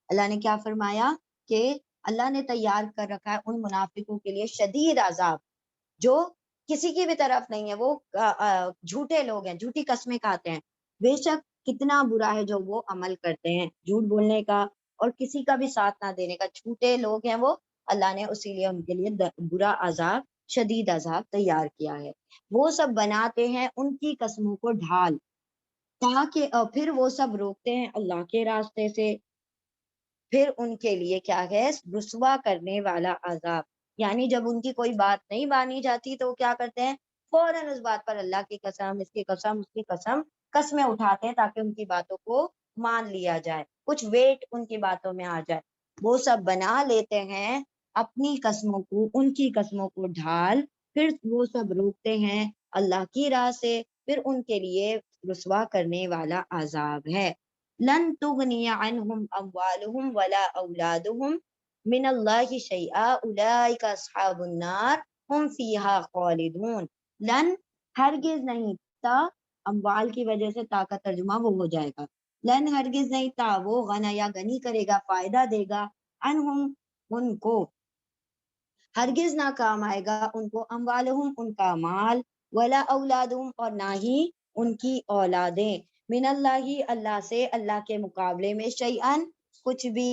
Speaker 1: اللہ نے کیا فرمایا کہ اللہ نے تیار کر رکھا ہے ان منافقوں کے لیے شدید عذاب، جو کسی کی بھی طرف نہیں ہے، وہ جھوٹے لوگ ہیں، جھوٹی قسمیں کھاتے ہیں، بے شک کتنا برا ہے جو وہ عمل کرتے ہیں، جھوٹ بولنے کا اور کسی کا بھی ساتھ نہ دینے کا، جھوٹے لوگ ہیں وہ، اللہ نے اسی لیے ان کے لیے برا عذاب، شدید عذاب تیار کیا ہے۔ وہ سب بناتے ہیں ان کی قسموں کو ڈھال، تاکہ پھر وہ سب روکتے ہیں اللہ کے راستے سے، پھر ان کے لیے کیا ہے، رسوا کرنے والا عذاب، یعنی جب ان کی کوئی بات نہیں مانی جاتی تو وہ کیا کرتے ہیں، فوراً اس بات پر اللہ کی قسم، اس کی قسم، اس کی قسم، قسمیں اٹھاتے ہیں تاکہ ان کی باتوں کو مان لیا جائے، کچھ ویٹ ان کی باتوں میں آ جائے، وہ سب بنا لیتے ہیں اپنی قسموں کو، ان کی قسموں کو ڈھال، پھر وہ سب روکتے ہیں اللہ کی راہ سے، پھر ان کے لیے رسوا کرنے والا عذاب ہے۔ لن تغنی عنہم اموالہم ولا اولادہم من اللہ شیئا اولئک اصحاب النار ہم فیہا خالدون. لن ہرگز نہیں، تا اموال کی وجہ سے تا کا ترجمہ وہ ہو جائے گا. لن ہرگز نہیں، تا وہ غنا یا غنی کرے گا، فائدہ دے گا، عنہم ان کو، ہرگز نہ کام آئے گا ان کو، اموالہم ان کا مال، ولا اولادہم اور نہ ہی ان کی اولادیں، من اللہ اللہ سے، اللہ کے مقابلے میں، شیئن کچھ بھی،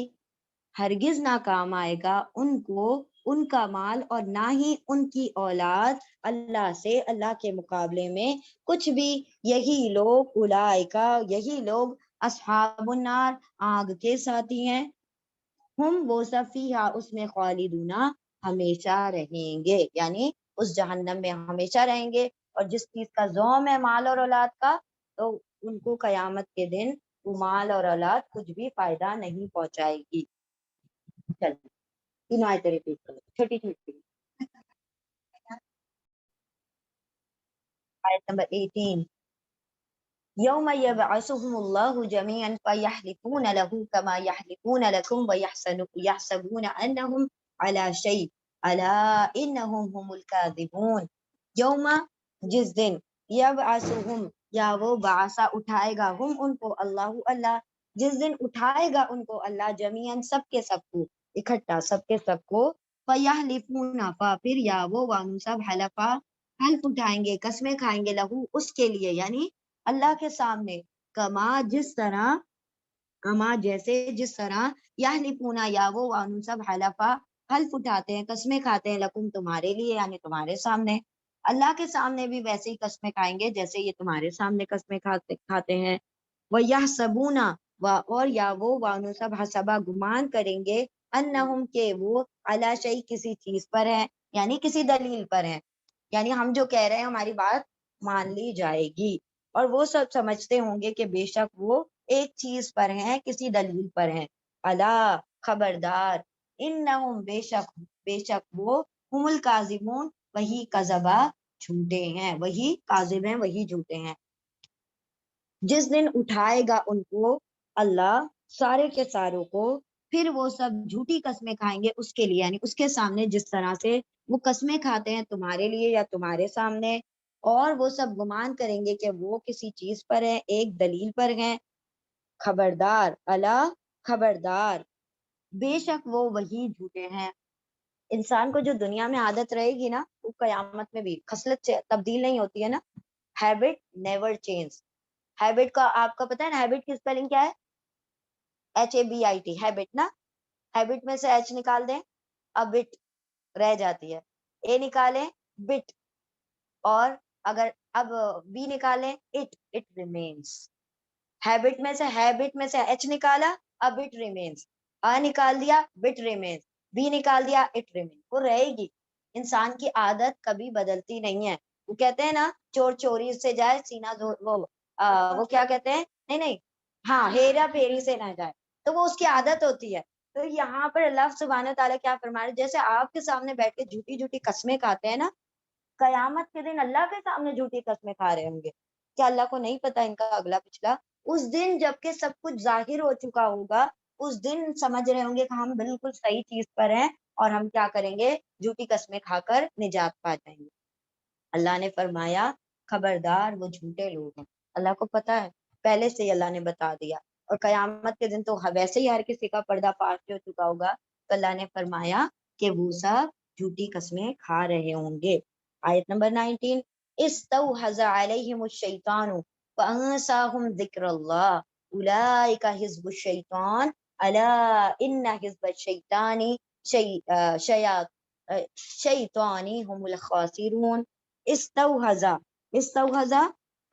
Speaker 1: ہرگز نہ کام آئے گا ان کو ان کا مال اور نہ ہی ان کی اولاد اللہ سے، اللہ کے مقابلے میں کچھ بھی. یہی لوگ اولئکا، یہی لوگ اصحاب النار آگ کے ساتھی ہیں، ہم وہ سب فیہا اس میں خالدون ہمیشہ رہیں گے، یعنی اس جہنم میں ہمیشہ رہیں گے. اور جس چیز کا زوم ہے مال اور اولاد کا، تو ان کو قیامت کے دن وہ مال اور اولاد کچھ بھی فائدہ نہیں پہنچائے گی. چل تینوں آیتیں ریپیٹ کرو، چھوٹی چھوٹی. آیت نمبر 18. یوم یبعثهم اللہ جميعا فیحلفون له کما یحلفون لکم ویحسبون انہم علی شیء الا انہم هم الکاذبون. یوم جس دن، یبعثهم یا وہ بعثا اٹھائے گا، ہم ان کو، اللہ اللہ جس دن اٹھائے گا ان کو اللہ، جمیعاً سب کے سب کو اکٹھا، سب کے سب کو، فیحلفون پھر یا وہ وانو سب حلفا حلف اٹھائیں گے، قسمیں کھائیں گے، لہو اس کے لیے، یعنی اللہ کے سامنے، کما جس طرح، کما جیسے، جس طرح، یحلفون یا وہ وانو سب حلفا حلف اٹھاتے ہیں، قسمیں کھاتے ہیں، لکم تمہارے لیے، یعنی تمہارے سامنے، اللہ کے سامنے بھی ویسے ہی قسمیں کھائیں گے جیسے یہ تمہارے سامنے قسمیں کھاتے ہیں. وَيَحْسَبُونَ اور یا وہ وانو سب حسبہ گمان کریں گے، انہم کہ وہ، علی شیء کسی چیز پر ہے، یعنی کسی دلیل پر ہے، یعنی ہم جو کہہ رہے ہیں ہماری بات مان لی جائے گی. اور وہ سب سمجھتے ہوں گے کہ بے شک وہ ایک چیز پر ہیں، کسی دلیل پر ہیں. الا خبردار، انہم بے شک وہ، ہم الکاذبون وہی کذبہ جھوٹے ہیں، وہی کاذب ہیں، وہی جھوٹے ہیں. جس دن اٹھائے گا ان کو اللہ، سارے کے ساروں کو، پھر وہ سب جھوٹی قسمیں کھائیں گے اس کے لیے، یعنی اس کے سامنے جس طرح سے وہ قسمیں کھاتے ہیں تمہارے لیے یا تمہارے سامنے، اور وہ سب گمان کریں گے کہ وہ کسی چیز پر ہیں، ایک دلیل پر ہیں. خبردار، اللہ خبردار، بے شک وہ وہی جھوٹے ہیں. انسان کو جو دنیا میں عادت رہے گی نا، وہ قیامت میں بھی خصلت تبدیل نہیں ہوتی ہے نا. Habit never change. ہیبٹ کا آپ کا پتا ہے نا، ہیبٹ کی اسپیلنگ کیا ہے؟ HABIT، ہیبٹ نا. ہیبٹ میں سے ایچ نکال دیں، اب بٹ رہ جاتی ہے، اے نکالیں بٹ، اور اگر اب بی نکالیں اٹ ریمینس. ہیبٹ میں سے ایچ نکالا، اب اٹ ریمینس، نکال دیا بٹ ریمینس، بی نکال دیا اٹ ریمینس، وہ رہے گی. انسان کی عادت کبھی بدلتی نہیں ہے. وہ کہتے ہیں نا، چور چوری سے جائے سینہ وہ کیا کہتے ہیں، نہیں ہاں، ہیرا پھیری سے نہ جائے، تو وہ اس کی عادت ہوتی ہے. تو یہاں پر اللہ سبحانہ تعالیٰ کیا فرما رہے، جیسے آپ کے سامنے بیٹھ کے جھوٹی جھوٹی قسمیں کھاتے ہیں نا، قیامت کے دن اللہ کے سامنے جھوٹی قسمیں کھا رہے ہوں گے. کیا اللہ کو نہیں پتا ان کا اگلا پچھلا؟ اس دن جب کہ سب کچھ ظاہر ہو چکا ہوگا، اس دن سمجھ رہے ہوں گے کہ ہم بالکل صحیح چیز پر ہیں، اور ہم کیا کریں گے، جھوٹی قسمیں کھا کر نجات پا جائیں گے. اللہ نے فرمایا خبردار، وہ جھوٹے لوگ ہیں. اللہ کو پتا ہے، پہلے سے ہی اللہ نے بتا دیا. اور قیامت کے دن تو ویسے ہی ہر کسی کا پردہ فاش ہو چکا ہوگا، تو اللہ نے فرمایا کہ وہ سب جھوٹی قسمیں کھا رہے ہوں گے. آیت نمبر 19. استوحز علیہم الشیطان فانساہم ذکر اللہ اولئک حزب الشیطان الا ان حزب الشیطان شیطانی هم الخاسرون. استوحزا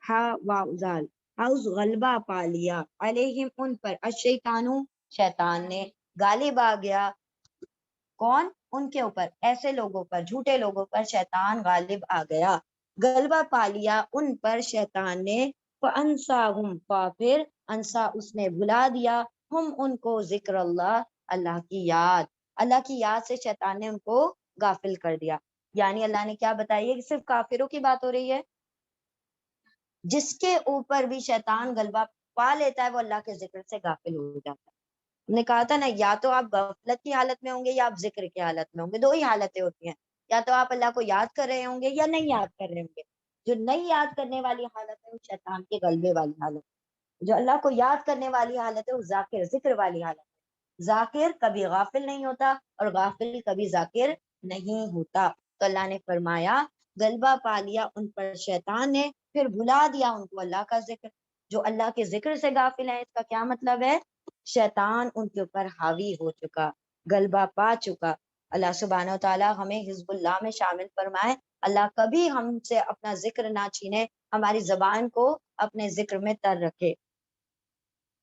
Speaker 1: ہا واؤزال، حوز غلبہ پا لیا، علیہم ان پر، الشیطانو شیطان نے، غالب آ گیا. کون؟ ان کے اوپر، ایسے لوگوں پر، جھوٹے لوگوں پر شیطان غالب آ گیا، غلبہ پا لیا ان پر شیطان نے. فانساہم پھر انسا اس نے بھلا دیا، ہم ان کو، ذکر اللہ اللہ کی یاد، اللہ کی یاد سے شیطان نے ان کو غافل کر دیا. یعنی اللہ نے کیا بتائی ہے کہ صرف کافروں کی بات ہو رہی ہے، جس کے اوپر بھی شیطان غلبہ پا لیتا ہے وہ اللہ کے ذکر سے غافل ہو جاتا ہے. ہم نے کہا تھا نا یا تو آپ غفلت کی حالت میں ہوں گے یا آپ ذکر کی حالت میں ہوں گے, دو ہی حالتیں ہوتی ہیں, یا تو آپ اللہ کو یاد کر رہے ہوں گے یا نہیں یاد کر رہے ہوں گے. جو نہیں یاد کرنے والی حالت ہے وہ شیطان کے غلبے والی حالت ہے. جو اللہ کو یاد کرنے والی حالت ہے وہ ذاکر ذکر والی حالت ہے. ذاکر کبھی غافل نہیں ہوتا اور غافل کبھی ذاکر نہیں ہوتا. تو اللہ نے فرمایا غلبہ پا لیا ان پر شیطان نے, پھر بھلا دیا ان کو اللہ کا ذکر. جو اللہ کے ذکر سے غافل ہیں اس کا کیا مطلب ہے؟ شیطان ان کے اوپر حاوی ہو چکا, غلبہ پا چکا. اللہ سبحانہ و تعالیٰ ہمیں حزب اللہ میں شامل فرمائے. اللہ کبھی ہم سے اپنا ذکر نہ چھینے, ہماری زبان کو اپنے ذکر میں تر رکھے.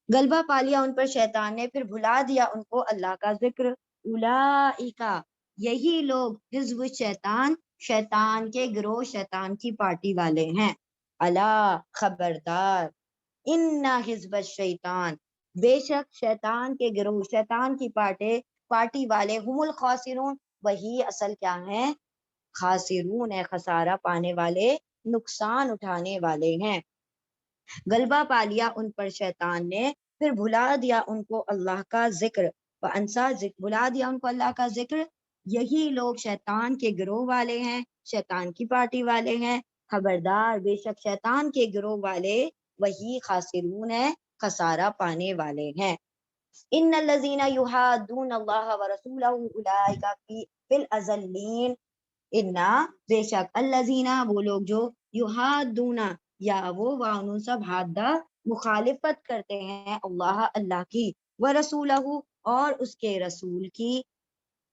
Speaker 1: غلبہ پا لیا ان پر شیطان نے, پھر بھلا دیا ان کو اللہ کا ذکر. اولئک یہی لوگ حزب شیطان, شیطان کے گروہ, شیطان کی پارٹی والے ہیں. الا خبردار, ان حزب الشیطان بے شک شیطان کے گروہ, شیطان کی پارٹی والے, ہم الخاسرون وہی اصل کیا ہیں؟ خاسرون ہے, خسارہ پانے والے, نقصان اٹھانے والے ہیں. غلبہ پا لیا ان پر شیطان نے, پھر بھلا دیا ان کو اللہ کا ذکر. انسا بھلا دیا ان کو اللہ کا ذکر. یہی لوگ شیطان کے گروہ والے ہیں, شیطان کی پارٹی والے ہیں. خبردار بے شک شیطان کے گروہ والے وہی خاسرون ہے, خسارہ پانے والے ہیں. ان الذین یحادون اللہ ورسولہ اولئک فی الاذلین. انا بے شک الذین وہ لوگ جو یحادون یا وہ وانو سب حادہ مخالفت کرتے ہیں اللہ کی, ورسولہ اور اس کے رسول کی.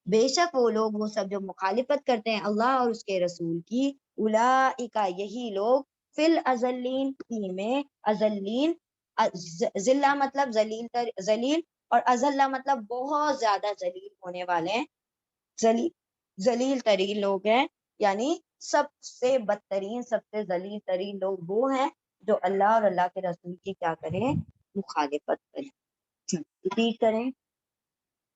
Speaker 1: بے شک وہ لوگ وہ سب جو مخالفت کرتے ہیں اللہ اور اس کے رسول کی, اولئک یہی لوگ, فی الاذلین تین میں, اذلین ذلہ مطلب ذلیل اور اذلہ مطلب بہت زیادہ ذلیل ہونے والے ہیں, ذلیل ترین لوگ ہیں. یعنی سب سے بدترین, سب سے ذلیل ترین لوگ وہ ہیں جو اللہ اور اللہ کے رسول کی کیا کریں؟ مخالفت کریں. ریپیٹ کریں,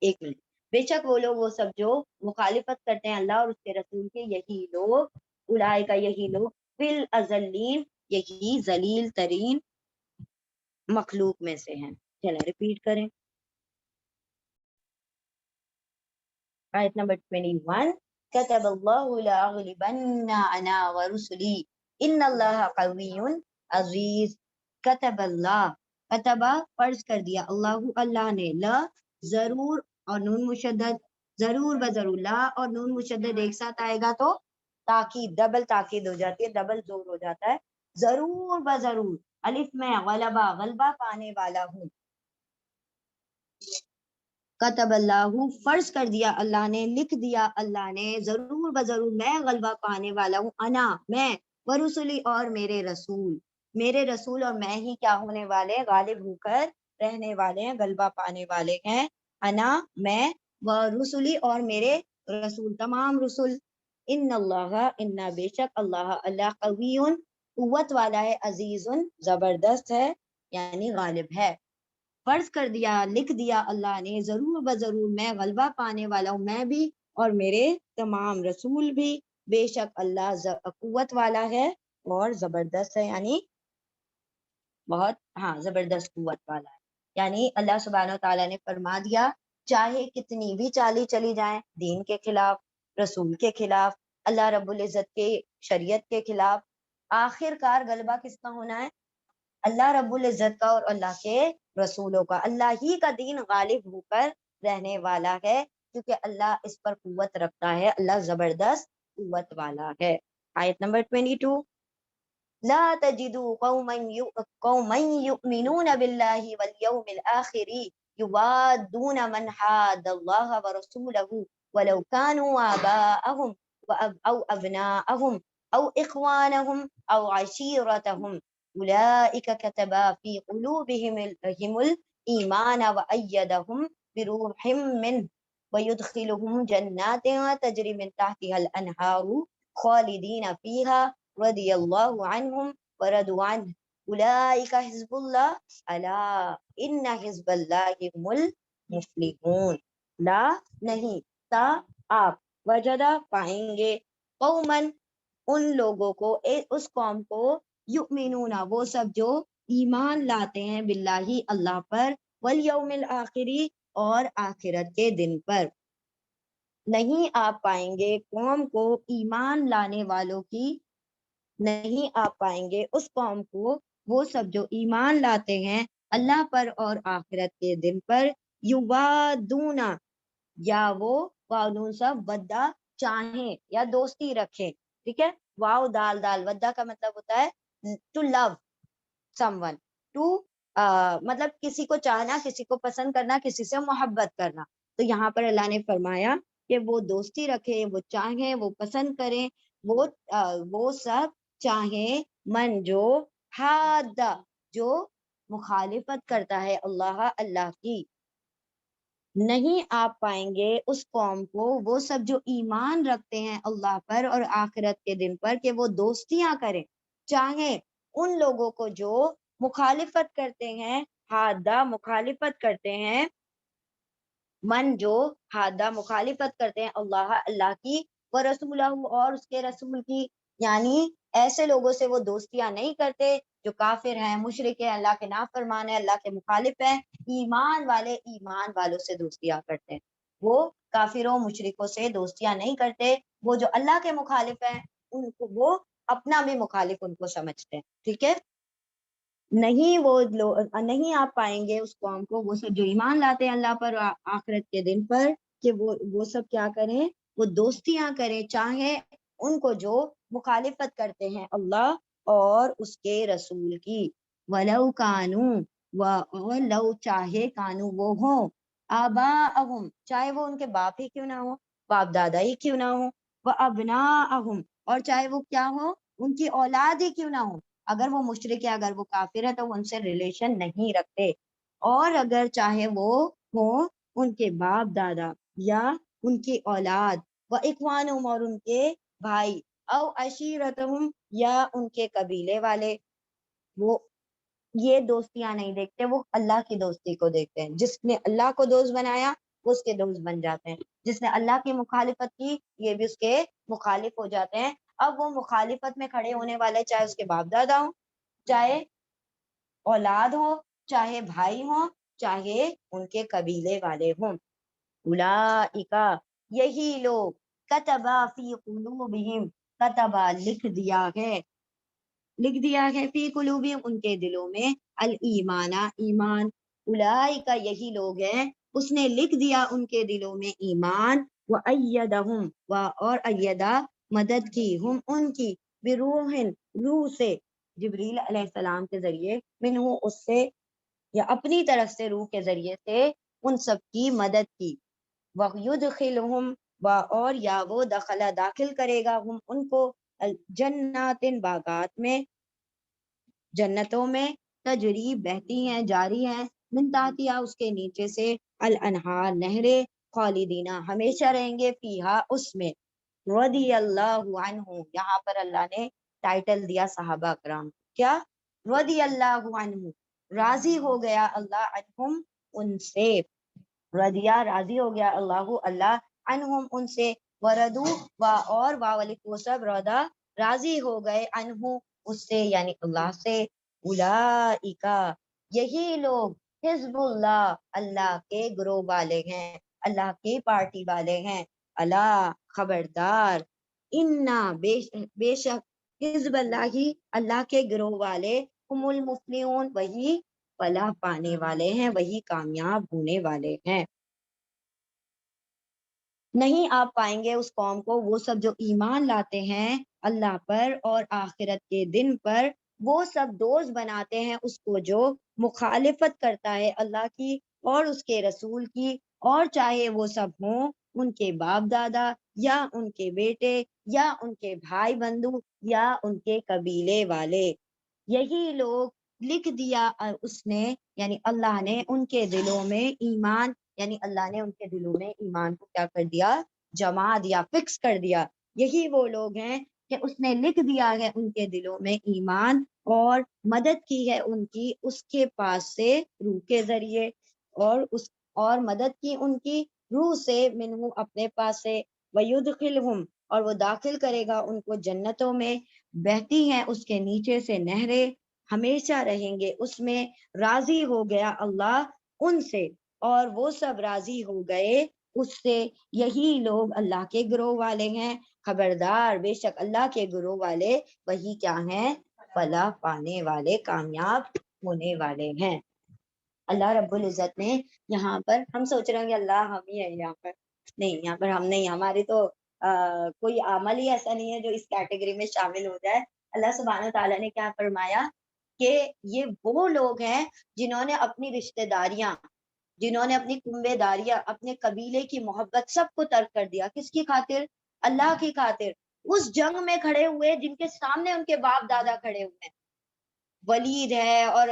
Speaker 1: ایک منٹ. بے شک وہ لوگ وہ سب جو مخالفت کرتے ہیں اللہ اور اس کے رسول کے, یہی لوگ, اولئک یہی لوگ, فی الاذلین یہی ذلیل ترین مخلوق میں سے ہیں. چلیں ریپیٹ کریں. آیت نمبر 21, کتب اللہ لاغلبن انا ورسلی ان اللہ قوی عزیز. کتب اللہ, کتبہ فرض کر دیا, اللہ اللہ نے, لا ضرور اور نون مشدد, ضرور بضرور, لا اور نون مشدد ایک ساتھ آئے گا تو تاکید, ڈبل تاکید ہو جاتی ہے, ڈبل زور ہو جاتا ہے. ضرور بضرور, الف میں غلبہ, غلبہ پانے والا ہوں. کتب اللہ فرض کر دیا اللہ نے, لکھ دیا اللہ نے, ضرور بضرور میں غلبہ پانے والا ہوں, انا میں, ورسلی اور میرے رسول, میرے رسول اور میں ہی کیا ہونے والے؟ غالب ہو کر رہنے والے ہیں, غلبہ پانے والے ہیں. انا میں, ورسلی اور میرے رسول, تمام رسول. ان اللہ ان بے شک اللہ, اللہ قوی قوت والا ہے, عزیز زبردست ہے یعنی غالب ہے. فرض کر دیا, لکھ دیا اللہ نے, ضرور بضرور میں غلبہ پانے والا ہوں, میں بھی اور میرے تمام رسول بھی. بے شک اللہ قوت والا ہے اور زبردست ہے, یعنی بہت زبردست قوت والا ہے. یعنی اللہ سبحانہ و تعالیٰ نے فرما دیا چاہے کتنی بھی چالی چلی جائیں دین کے خلاف, رسول کے خلاف, اللہ رب العزت کے شریعت کے خلاف, آخر کار غلبہ کس کا ہونا ہے؟ اللہ رب العزت کا اور اللہ کے رسولوں کا. اللہ ہی کا دین غالب ہو کر رہنے والا ہے, کیونکہ اللہ اس پر قوت رکھتا ہے, اللہ زبردست قوت والا ہے. آیت نمبر 22, لا تجدوا قوما يؤمنون بالله واليوم الآخر يوادون من حاد الله ورسوله ولو كانوا آباءهم أو أبناءهم أو إخوانهم أو عشيرتهم أولئك كتب في قلوبهم الإيمان وأيدهم بروح منه ويدخلهم جنات تجري من تحتها الأنهار خالدين فيها رضي الله عنهم ورضوا عنه أولئك حزب الله ألا إن حزب الله هم المفلحون. لا نہیں, تا آپ, وجدہ پائیں گے, قومن ان لوگوں کو, اس قوم کو, یؤمنون وہ سب جو ایمان لاتے ہیں باللہ اللہ پر، والیوم الآخری اور آخرت کے دن پر۔ نہیں آپ پائیں گے قوم کو ایمان لانے والوں کی، نہیں آپ پائیں گے اس قوم کو، وہ سب جو ایمان لاتے ہیں اللہ پر اور آخرت کے دن پر، یوادونا، یا وہ واؤ سب ودا چاہیں یا دوستی رکھیں، ٹھیک ہے، واؤ دال دال، ودا کا مطلب ہوتا ہے ٹو لو سم ون، ٹو مطلب کسی کو چاہنا، کسی کو پسند کرنا، کسی سے محبت کرنا۔ تو یہاں پر اللہ نے فرمایا کہ وہ دوستی رکھے، وہ چاہیں، وہ پسند کریں، وہ سب چاہیں، من جو حاد، جو مخالفت کرتا ہے اللہ کی۔ نہیں آپ پائیں گے اس قوم کو، وہ سب جو ایمان رکھتے ہیں اللہ پر اور آخرت کے دن پر، کہ وہ دوستیاں کریں، چاہیں ان لوگوں کو جو مخالفت کرتے ہیں، حادہ مخالفت کرتے ہیں، من جو حادہ مخالفت کرتے ہیں اللہ کی، وہ رسولہ اور اس کے رسول کی، یعنی ایسے لوگوں سے وہ دوستیاں نہیں کرتے جو کافر ہیں، مشرک ہیں، اللہ کے نافرمان ہیں، اللہ کے مخالف ہیں۔ ایمان والے ایمان والوں سے دوستیاں کرتے ہیں، وہ کافروں مشرکوں سے دوستیاں نہیں کرتے۔ وہ جو اللہ کے مخالف ہیں ان کو وہ اپنا بھی مخالف ان کو سمجھتے ہیں، ٹھیک ہے۔ نہیں آپ پائیں گے اس قوم کو، وہ سب جو ایمان لاتے ہیں اللہ پر آخرت کے دن پر، کہ وہ سب کیا کریں، وہ دوستیاں کریں، چاہیں ان کو جو مخالفت کرتے ہیں اللہ اور اس کے رسول کی۔ وَلَوْ كَانُوا، اور لو چاہے، کانو وہ ہوں، آباءہم چاہے وہ ان کے باپ ہی کیوں نہ ہو، باپ دادا ہی کیوں نہ ہو، وَأَبْنَاءَہم اور چاہے وہ کیا ہو، ان کی اولاد ہی کیوں نہ ہو، اگر وہ مشرک ہے، اگر وہ کافر ہے تو وہ ان سے ریلیشن نہیں رکھتے، اور اگر چاہے وہ ہوں ان کے باپ دادا یا ان کی اولاد، وَإِخْوَانُهُمْ اور ان کے بھائی، او عشیرتہم یا ان کے قبیلے والے، وہ یہ دوستیاں نہیں دیکھتے، وہ اللہ کی دوستی کو دیکھتے ہیں۔ جس نے اللہ کو دوست بنایا وہ اس کے دوست بن جاتے ہیں، جس نے اللہ کی مخالفت کی یہ بھی اس کے مخالف ہو جاتے ہیں۔ اب وہ مخالفت میں کھڑے ہونے والے چاہے اس کے باپ دادا ہوں، چاہے اولاد ہو، چاہے بھائی ہوں، چاہے ان کے قبیلے والے ہوں۔ اولئک یہی لوگ، کتبا فی قلوبہم، کتبا لکھ دیا ہے فی قلوبہم ان کے دلوں میں، الایمان ایمان، اولئک یہی لوگ ہیں اس نے لکھ دیا ان کے دلوں میں ایمان، وایدہم اور ایدہ مدد کی، ہم ان کی، بروح روح سے، جبریل علیہ السلام کے ذریعے، منہ اس سے یا اپنی طرف سے روح کے ذریعے سے ان سب کی مدد کی، وَيُدْخِلُهُمْ اور یا وہ داخل کرے گا ہم ان کو، جنات باغات میں، جنتوں میں، تجری بہتی ہیں، جاری ہیں، من تحتہا اس کے نیچے سے، الانہار نہریں، خالدینہ ہمیشہ رہیں گے، فیہا اس میں، رضی اللہ عنہ، یہاں پر اللہ نے ٹائٹل دیا صحابہ کرام، کیا؟ رضی اللہ عنہ، راضی ہو گیا اللہ عنہم ان سے، رضیہ راضی ہو گیا اللہ عنہم ان سے، وردو اور وہ سب رضا راضی ہو گئے، عنہ اس سے یعنی اللہ سے، اولئک یہی لوگ، حزب اللہ اللہ کے گروہ والے ہیں، اللہ کی پارٹی والے ہیں، اللہ خبردار، انا بے شک، حزب اللہ ہی اللہ کے گروہ والے، ہم المفلحون وہی فلاح پانے والے ہیں، وہی کامیاب ہونے والے ہیں۔ نہیں آپ پائیں گے اس قوم کو، وہ سب جو ایمان لاتے ہیں اللہ پر اور آخرت کے دن پر، وہ سب دوست بناتے ہیں اس کو جو مخالفت کرتا ہے اللہ کی اور اس کے رسول کی، اور چاہے وہ سب ہوں ان کے باپ دادا یا ان کے بیٹے یا ان کے بھائی بندو یا ان کے قبیلے والے، یہی لوگ لکھ دیا اس نے یعنی اللہ نے ان کے دلوں میں ایمان، یعنی اللہ نے ان کے دلوں میں ایمان کو کیا کر دیا، جما دیا، فکس کر دیا، یہی وہ لوگ ہیں کہ اس نے لکھ دیا ہے ان کے دلوں میں ایمان، اور مدد کی ہے ان کی اس کے پاس سے روح کے ذریعے، اور مدد کی ان کی روح سے، منہ اپنے پاس سے، وَيُدْخِلْهُمْ اور وہ داخل کرے گا ان کو جنتوں میں، بہتی ہیں اس کے نیچے سے نہریں، ہمیشہ رہیں گے اس میں، راضی ہو گیا اللہ ان سے اور وہ سب راضی ہو گئے اس سے، یہی لوگ اللہ کے گروہ والے ہیں۔ خبردار، بے شک اللہ کے گروہ والے وہی کیا ہیں؟ فلاح پانے والے، کامیاب ہونے والے ہیں۔ اللہ رب العزت نے یہاں پر، ہم سوچ رہے ہیں کہ اللہ ہم ہی ہے یہاں پر، نہیں، یہاں پر ہم نہیں، ہماری تو کوئی عمل ہی ایسا نہیں ہے جو اس کیٹیگری میں شامل ہو جائے۔ اللہ سبحانہ تعالیٰ نے کیا فرمایا کہ یہ وہ لوگ ہیں جنہوں نے اپنی رشتہ داریاں، جنہوں نے اپنی کنبے داریاں، اپنے قبیلے کی محبت سب کو ترک کر دیا۔ کس کی خاطر؟ اللہ کی خاطر۔ اس جنگ میں کھڑے ہوئے جن کے سامنے ان کے باپ دادا کھڑے ہوئے ہیں، ولید ہے اور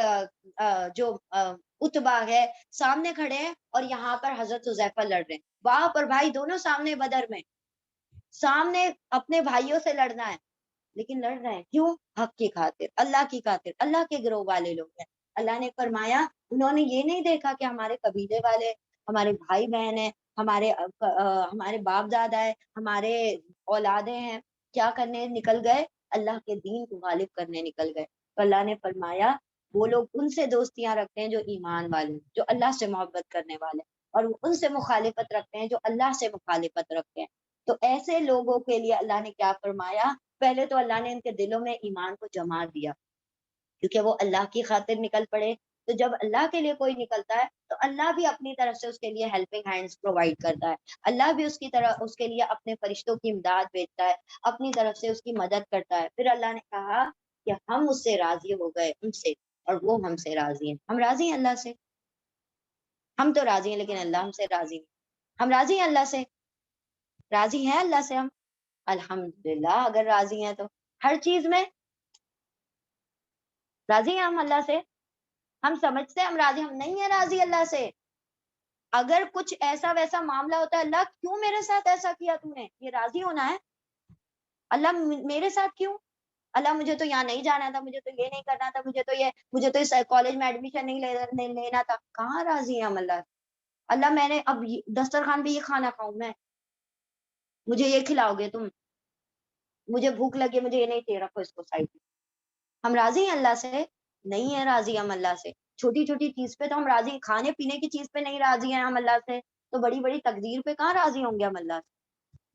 Speaker 1: جو اتبا ہے سامنے کھڑے ہیں، اور یہاں پر حضرت حذیفہ لڑ رہے ہیں، باپ اور بھائی دونوں سامنے بدر میں، سامنے اپنے بھائیوں سے لڑنا ہے، لیکن لڑ رہے ہیں کیوں؟ حق کی خاطر، اللہ کی خاطر، اللہ کے گروہ والے لوگ ہیں۔ اللہ نے فرمایا انہوں نے یہ نہیں دیکھا کہ ہمارے قبیلے والے، ہمارے بھائی بہن ہیں، ہمارے باپ دادا ہے، ہمارے اولادیں ہیں، کیا کرنے نکل گئے؟ اللہ کے دین کو غالب کرنے نکل گئے۔ تو اللہ نے فرمایا وہ لوگ ان سے دوستیاں رکھتے ہیں جو ایمان والے، جو اللہ سے محبت کرنے والے، اور وہ ان سے مخالفت رکھتے ہیں جو اللہ سے مخالفت رکھتے ہیں۔ تو ایسے لوگوں کے لیے اللہ نے کیا فرمایا؟ پہلے تو اللہ نے ان کے دلوں میں ایمان کو جما دیا، کیونکہ وہ اللہ کی خاطر نکل پڑے۔ تو جب اللہ کے لیے کوئی نکلتا ہے تو اللہ بھی اپنی طرف سے اس کے لیے ہیلپنگ ہینڈز پرووائڈ کرتا ہے، اللہ بھی اس کی طرح اس کے لیے اپنے فرشتوں کی امداد بھیجتا ہے، اپنی طرف سے اس کی مدد کرتا ہے۔ پھر اللہ نے کہا کہ ہم اس سے راضی ہو گئے ان سے، اور وہ ہم سے راضی ہیں۔ ہم راضی ہیں اللہ سے، ہم تو راضی ہیں لیکن اللہ ہم سے راضی نہیں۔ ہم راضی ہیں اللہ سے، راضی ہیں اللہ سے ہم، الحمدللہ۔ اگر راضی ہیں تو ہر چیز میں راضی ہیں ہم اللہ سے، ہم سمجھتے ہیں ہم راضی، ہم نہیں ہیں راضی اللہ سے۔ اگر کچھ ایسا ویسا معاملہ ہوتا ہے، اللہ کیوں میرے ساتھ ایسا کیا تم نے؟ یہ راضی ہونا ہے، اللہ میرے ساتھ کیوں؟ اللہ مجھے تو یہاں نہیں جانا تھا، مجھے تو یہ نہیں کرنا تھا، مجھے تو اس کالج میں ایڈمیشن نہیں لینا تھا۔ کہاں راضی ہیں ہم اللہ سے؟ اللہ میں نے اب دسترخوان پہ یہ کھانا کھاؤں میں، مجھے یہ کھلاؤ گے تم، مجھے بھوک لگی، مجھے یہ نہیں چاہیے، رکھو اس کو سائڈ میں۔ ہم راضی ہیں اللہ سے؟ نہیں ہے راضی ہم اللہ سے۔ چھوٹی چھوٹی چیز پہ تو ہم راضی ہیں، کھانے پینے کی چیز پہ نہیں راضی ہیں ہم اللہ سے، تو بڑی بڑی تقدیر پہ کہاں راضی ہوں گے ہم اللہ سے؟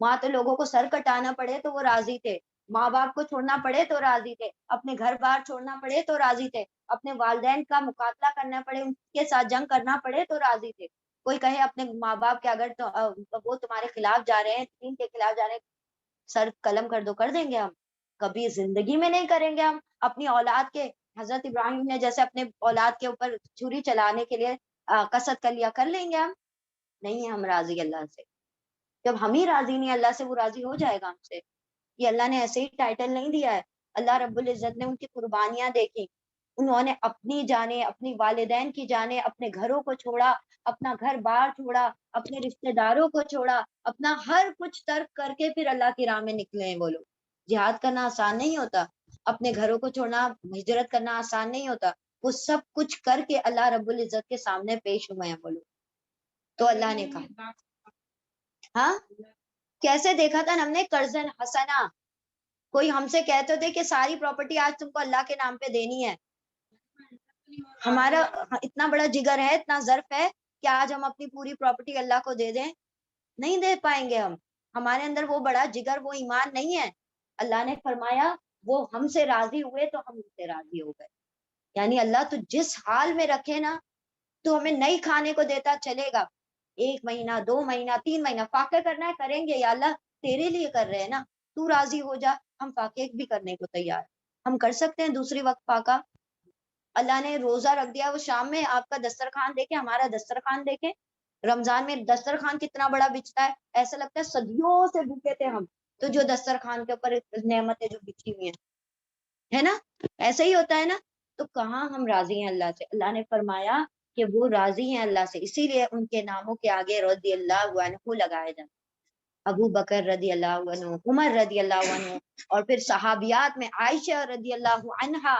Speaker 1: وہاں تو لوگوں کو سر کٹانا پڑے تو وہ راضی تھے، ماں باپ کو چھوڑنا پڑے تو راضی تھے، اپنے گھر بار چھوڑنا پڑے تو راضی تھے، اپنے والدین کا مقابلہ کرنا پڑے، ان کے ساتھ جنگ کرنا پڑے تو راضی تھے۔ کوئی کہے اپنے ماں باپ کے اگر وہ تمہارے خلاف جا رہے ہیں، دین کے خلاف جا رہے ہیں، سر قلم کر دو، کر دیں گے ہم؟ کبھی زندگی میں نہیں کریں گے ہم۔ اپنی اولاد کے، حضرت ابراہیم نے جیسے اپنے اولاد کے اوپر چھری چلانے کے لیے قصد کر لیا، کر لیں گے ہم؟ نہیں ہے ہم راضی اللہ سے۔ جب ہم ہی راضی نہیں اللہ سے، وہ راضی ہو جائے گا ہم سے؟ یہ اللہ نے ایسے ہی ٹائٹل نہیں دیا ہے۔ اللہ رب العزت نے ان کی قربانیاں دیکھی، انہوں نے اپنی جانیں، اپنی والدین کی جانیں، اپنے گھروں کو چھوڑا، اپنا گھر بار چھوڑا، اپنے رشتہ داروں کو چھوڑا، اپنا ہر کچھ ترک کر کے پھر اللہ کی راہ میں نکلے ہیں وہ لوگ۔ جہاد کرنا آسان نہیں ہوتا، اپنے گھروں کو چھوڑنا، ہجرت کرنا آسان نہیں ہوتا، وہ سب کچھ کر کے اللہ رب العزت کے سامنے پیش ہوئے ہیں وہ لوگ۔ تو اللہ نے کہا، ہاں کیسے دیکھا تھا ہم نے؟ قرضن حسنا، کوئی ہم سے کہتے تھے کہ ساری پراپرٹی آج تم کو اللہ کے نام پہ دینی ہے، ہمارا اتنا بڑا جگر ہے، اتنا ظرف ہے کہ آج ہم اپنی پوری پراپرٹی اللہ کو دے دیں؟ نہیں دے پائیں گے ہم، ہمارے اندر وہ بڑا جگر، وہ ایمان نہیں ہے۔ اللہ نے فرمایا وہ ہم سے راضی ہوئے تو ہم ان سے راضی ہو گئے۔ یعنی اللہ تو جس حال میں رکھے نا، تو ہمیں نہیں کھانے کو دیتا چلے گا، 1 مہینہ 2 مہینہ 3 مہینہ فاقے کرنا ہے کریں گے، یا اللہ تیرے لیے کر رہے ہیں نا، تو راضی ہو جا، ہم فاقے بھی کرنے کو تیار۔ ہم کر سکتے ہیں دوسری وقت فاقہ؟ اللہ نے روزہ رکھ دیا، وہ شام میں آپ کا دسترخوان دیکھے، ہمارا دسترخوان دیکھے، رمضان میں دسترخوان کتنا بڑا بچتا ہے، ایسا لگتا ہے صدیوں سے بھوکے تھے ہم، تو جو دسترخوان کے اوپر نعمتیں جو بچھی ہوئی ہیں، ہے نا، ایسا ہی ہوتا ہے نا۔ تو کہاں ہم راضی ہیں اللہ سے؟ اللہ نے فرمایا کہ وہ راضی ہیں اللہ سے، اسی لیے ان کے ناموں کے آگے رضی اللہ عنہ لگایا جاتا، ابو بکر رضی اللہ عنہ، عمر رضی اللہ عنہ، اور پھر صحابیات میں عائشہ رضی اللہ عنہا،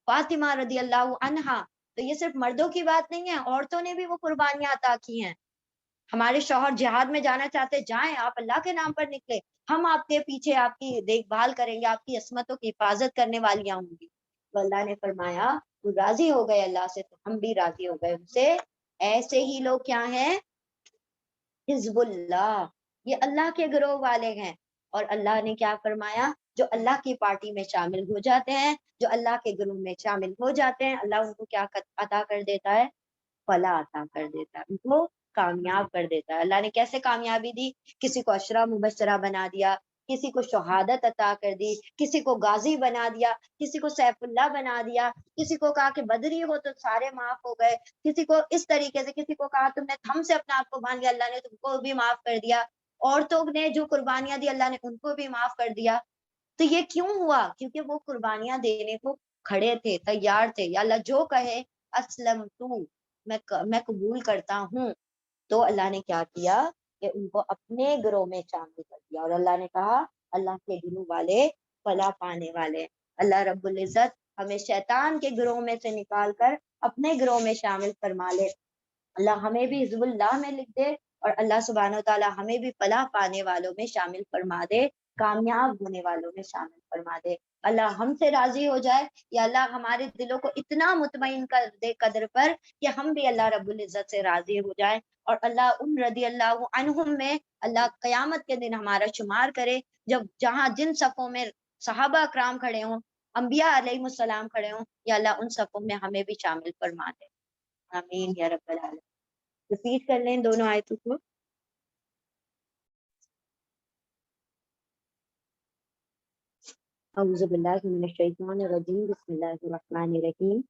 Speaker 1: فاطمہ رضی اللہ عنہا۔ تو یہ صرف مردوں کی بات نہیں ہے، عورتوں نے بھی وہ قربانیاں عطا کی ہیں۔ ہمارے شوہر جہاد میں جانا چاہتے، جائیں، آپ اللہ کے نام پر نکلے، ہم آپ کے پیچھے آپ کی دیکھ بھال کریں گے، آپ کی عصمتوں کی حفاظت کرنے والیاں ہوں گی۔ تو اللہ نے فرمایا تو راضی ہو گئے اللہ سے تو ہم بھی راضی ہو گئے ان سے. ایسے ہی لوگ کیا ہیں؟ حزب اللہ، یہ اللہ کے گروہ والے ہیں. اور اللہ نے کیا فرمایا؟ جو اللہ کی پارٹی میں شامل ہو جاتے ہیں، جو اللہ کے گروہ میں شامل ہو جاتے ہیں، اللہ ان کو کیا عطا کر دیتا ہے؟ فلاح عطا کر دیتا ہے، ان کو کامیاب کر دیتا ہے. اللہ نے کیسے کامیابی دی؟ کسی کو عشرہ مبشرہ بنا دیا، کسی کو شہادت عطا کر دی، کسی کو غازی بنا دیا، کسی کو سیف اللہ بنا دیا، کسی کو کہا کہ بدری ہو تو سارے معاف ہو گئے، کسی کو اس طریقے سے، کسی کو کہا تم نے تھم سے اپنے آپ کو باندھ لیا، اللہ نے تم کو بھی معاف کر دیا. عورتوں نے جو قربانیاں دی اللہ نے ان کو بھی معاف کر دیا. تو یہ کیوں ہوا؟ کیونکہ وہ قربانیاں دینے کو کھڑے تھے، تیار تھے. یا اللہ جو کہے اسلم تو میں قبول کرتا ہوں. تو اللہ نے کیا کیا کہ ان کو اپنے گروہ میں شامل کر دیا. اور اللہ نے کہا اللہ کے گروہ والے فلاح پانے والے. اللہ رب العزت ہمیں شیطان کے گروہ میں سے نکال کر اپنے گروہ میں شامل فرما لے. اللہ ہمیں بھی حزب اللہ میں لکھ دے، اور اللہ سبحانہ و تعالی ہمیں بھی فلاح پانے والوں میں شامل فرما دے، کامیاب ہونے والوں میں شامل فرما دے. اللہ ہم سے راضی ہو جائے. یا اللہ ہمارے دلوں کو اتنا مطمئن کر دے قدر پر کہ ہم بھی اللہ رب العزت سے راضی ہو جائیں. اور اللہ ان رضی اللہ عنہم میں اللہ قیامت کے دن ہمارا شمار کرے، جب جہاں جن صفوں میں صحابہ اکرام کھڑے ہوں، انبیاء علیہ السلام کھڑے ہوں، یا اللہ ان صفوں میں ہمیں بھی شامل فرما دے. آمین یا رب العالمین. ریپیٹ کر لیں دونوں آیتوں کو. اعوذ باللہ من الشیطان الرجیم، بسم اللہ الرحمن الرحیم.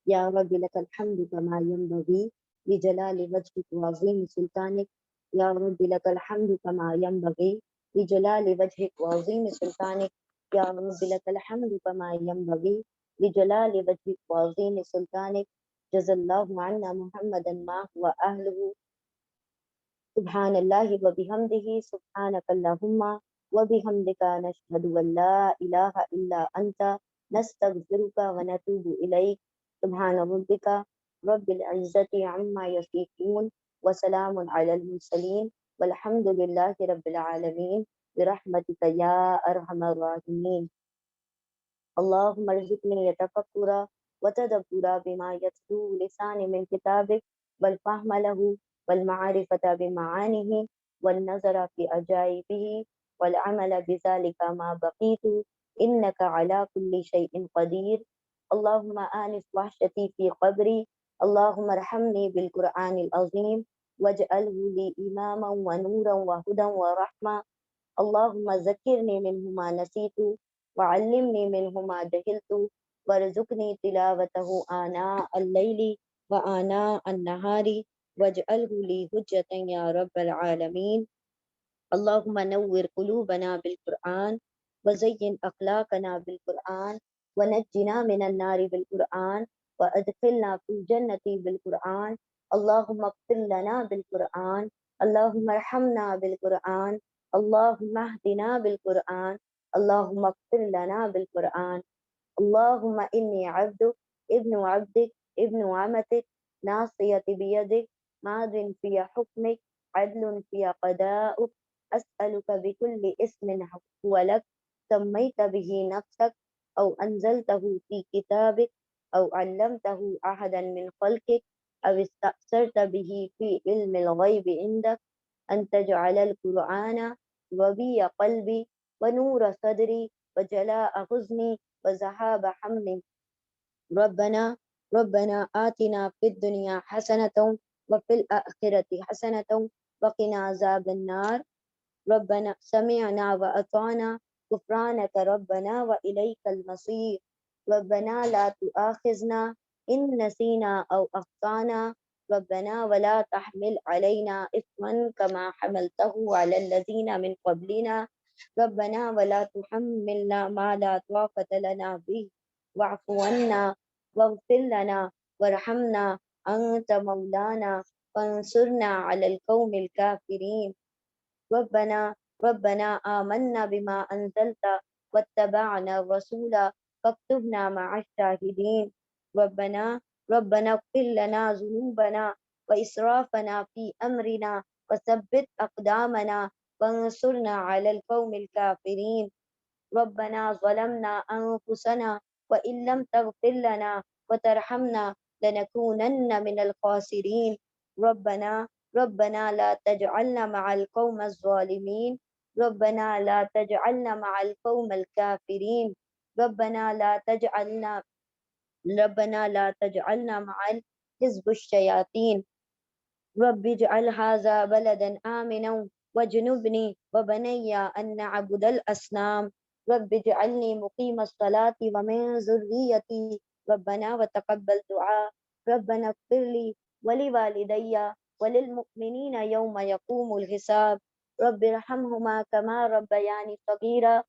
Speaker 1: یا رب لک الحمد کما ینبغی لجلال وجهک وعظیم سلطانک. یا رب لک الحمد کما ینبغی لجلال وجهک وعظیم سلطانک. یا رب لک الحمد کما ینبغی لجلال وجهک وعظیم سلطانک. جزا اللہ عنا محمدا ما هو اہلہ. سبحان اللہ وبحمدہ، سبحانک اللہم وبحمدک، نشہد ان لا الہ الا انت، نستغفرک ونتوب الیک. سبحان ربک رب العزت عما یصفون وسلام علی المرسلین والحمد للہ رب العالمین برحمتک یا ارحم الراحمین. اللہم ارزقنی تفکرا وتدبرا بما یتلو لسان من کتابک والفهم له والمعرفة بمعانه والنظر في عجائبه والعمل بذلك ما بقيت إنك على كل شيء قدير. اللهم آنس وحشتي في قبري. اللهم ارحمني بالقرآن العظيم واجعله لي إماما ونورا وهدى ورحمة. اللهم ذكرني منه ما نسيت وعلمني منه ما جهلت وارزقني تلاوته آناء الليل وآناء النهار واجعله لي حجة يا رب العالمين. اللهم نور قلوبنا بالقرآن وزين أخلاقنا بالقرآن ونجنا من النار بالقرآن وأدخلنا في الجنة بالقرآن. اللهم اغفر لنا بالقرآن. اللهم ارحمنا بالقرآن. اللهم اهدنا بالقرآن. اللهم اغفر لنا بالقرآن. اللهم إني عبدك ابن عبدك ابن عمتك ناصية بيدك ماض في حكمك عدل في قضاؤك. أسألك بكل اسم هو لك سميت به نفسك أو أنزلته في كتابك أو علمته أحدا من خلقك أو استأثرت به في علم الغيب عندك أن تجعل القرآن ربيع قلبي ونور صدري وجلاء حزني وذهاب حملي. ربنا آتنا في الدنيا حسنة وفي الآخرة حسنة وقنا عذاب النار. ربنا سمعنا وأطعنا غفرانك ربنا وإليك المصير. ربنا لا تؤاخذنا إن نسينا أو أخطأنا. ربنا ولا تحمل علينا إثما كما حملته على الذين من قبلنا. ربنا ولا تحملنا ما لا طاقة لنا به واعف عنا واغفر لنا وارحمنا أنت مولانا فانصرنا على القوم الكافرين. ربنا آمنا بما أنزلت واتبعنا الرسول فاكتبنا مع الشاهدين. ربنا اغفر لنا ذنوبنا وإسرافنا في أمرنا وثبت أقدامنا وانصرنا على القوم الكافرين. ربنا ظلمنا أنفسنا وإن لم تغفر لنا وترحمنا لنكونن من الخاسرين ربنا لا تجعلنا مع القوم الظالمين ربنا لا تجعلنا مع القوم الكافرين ربنا لا تجعلنا ربنا لا تجعلنا مع حزب الشياطين رب اجعل هذا بلدا آمنا واجنبني وبني أن نعبد الأصنام رب اجعلني مقيم الصلاة ومن ذريتي ربنا وتقبل دعاء ربنا اغفر لي ولوالدي وللمؤمنين يوم يقوم الحساب رب ارحمهما كما ربياني صغيرا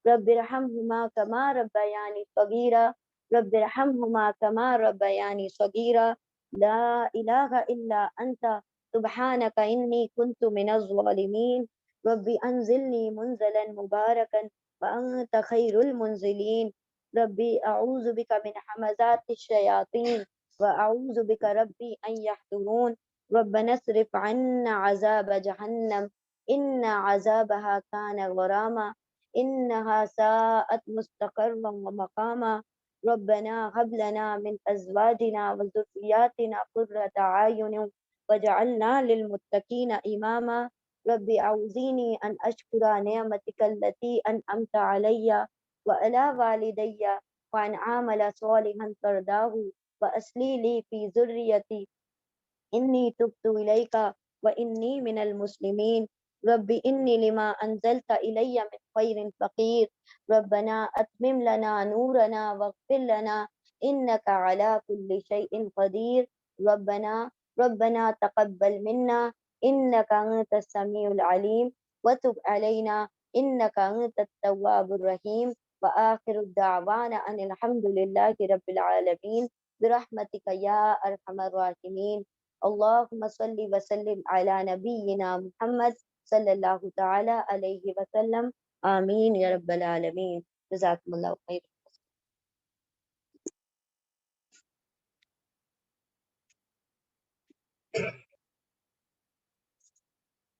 Speaker 1: رب ارحمهما كما ربياني صغيرا رب ارحمهما كما ربياني صغيرا لا إله إلا أنت سبحانك إني كنت من الظالمين ربي أنزلني منزلا مباركا وأنت خير المنزلين ربي أعوذ بك من حمزات الشياطين وأعوذ بك ربي أن يحضرون ربنا اصرف عنا عذاب جهنم إن عذابها كان غراما إنها ساءت مستقرا ومقاما ربنا هب لنا من أزواجنا وذرياتنا قرة أعين وجعلنا للمتقين إماما ربي أعوذني أن أشكر نعمتك التي أنعمت علي وعلى والدي وأن أعمل صالحا ترضاه وأصلح لي في ذريتي إني تبت إليك وإني من المسلمين ربي إني لما أنزلت إلي من خير فقير ربنا أتمم لنا نورنا واغفر لنا إنك على كل شيء قدير ربنا تقبل منا إنك أنت السميع العليم وتب علينا إنك أنت التواب الرحيم وآخر الدعوانا أن الحمد لله رب العالمين برحمتك يا أرحم الراحمين اللهم صل وسلم على نبينا محمد صلی اللہ تعالی علیہ وسلم آمین یا رب العالمین جزاکم اللہ خیر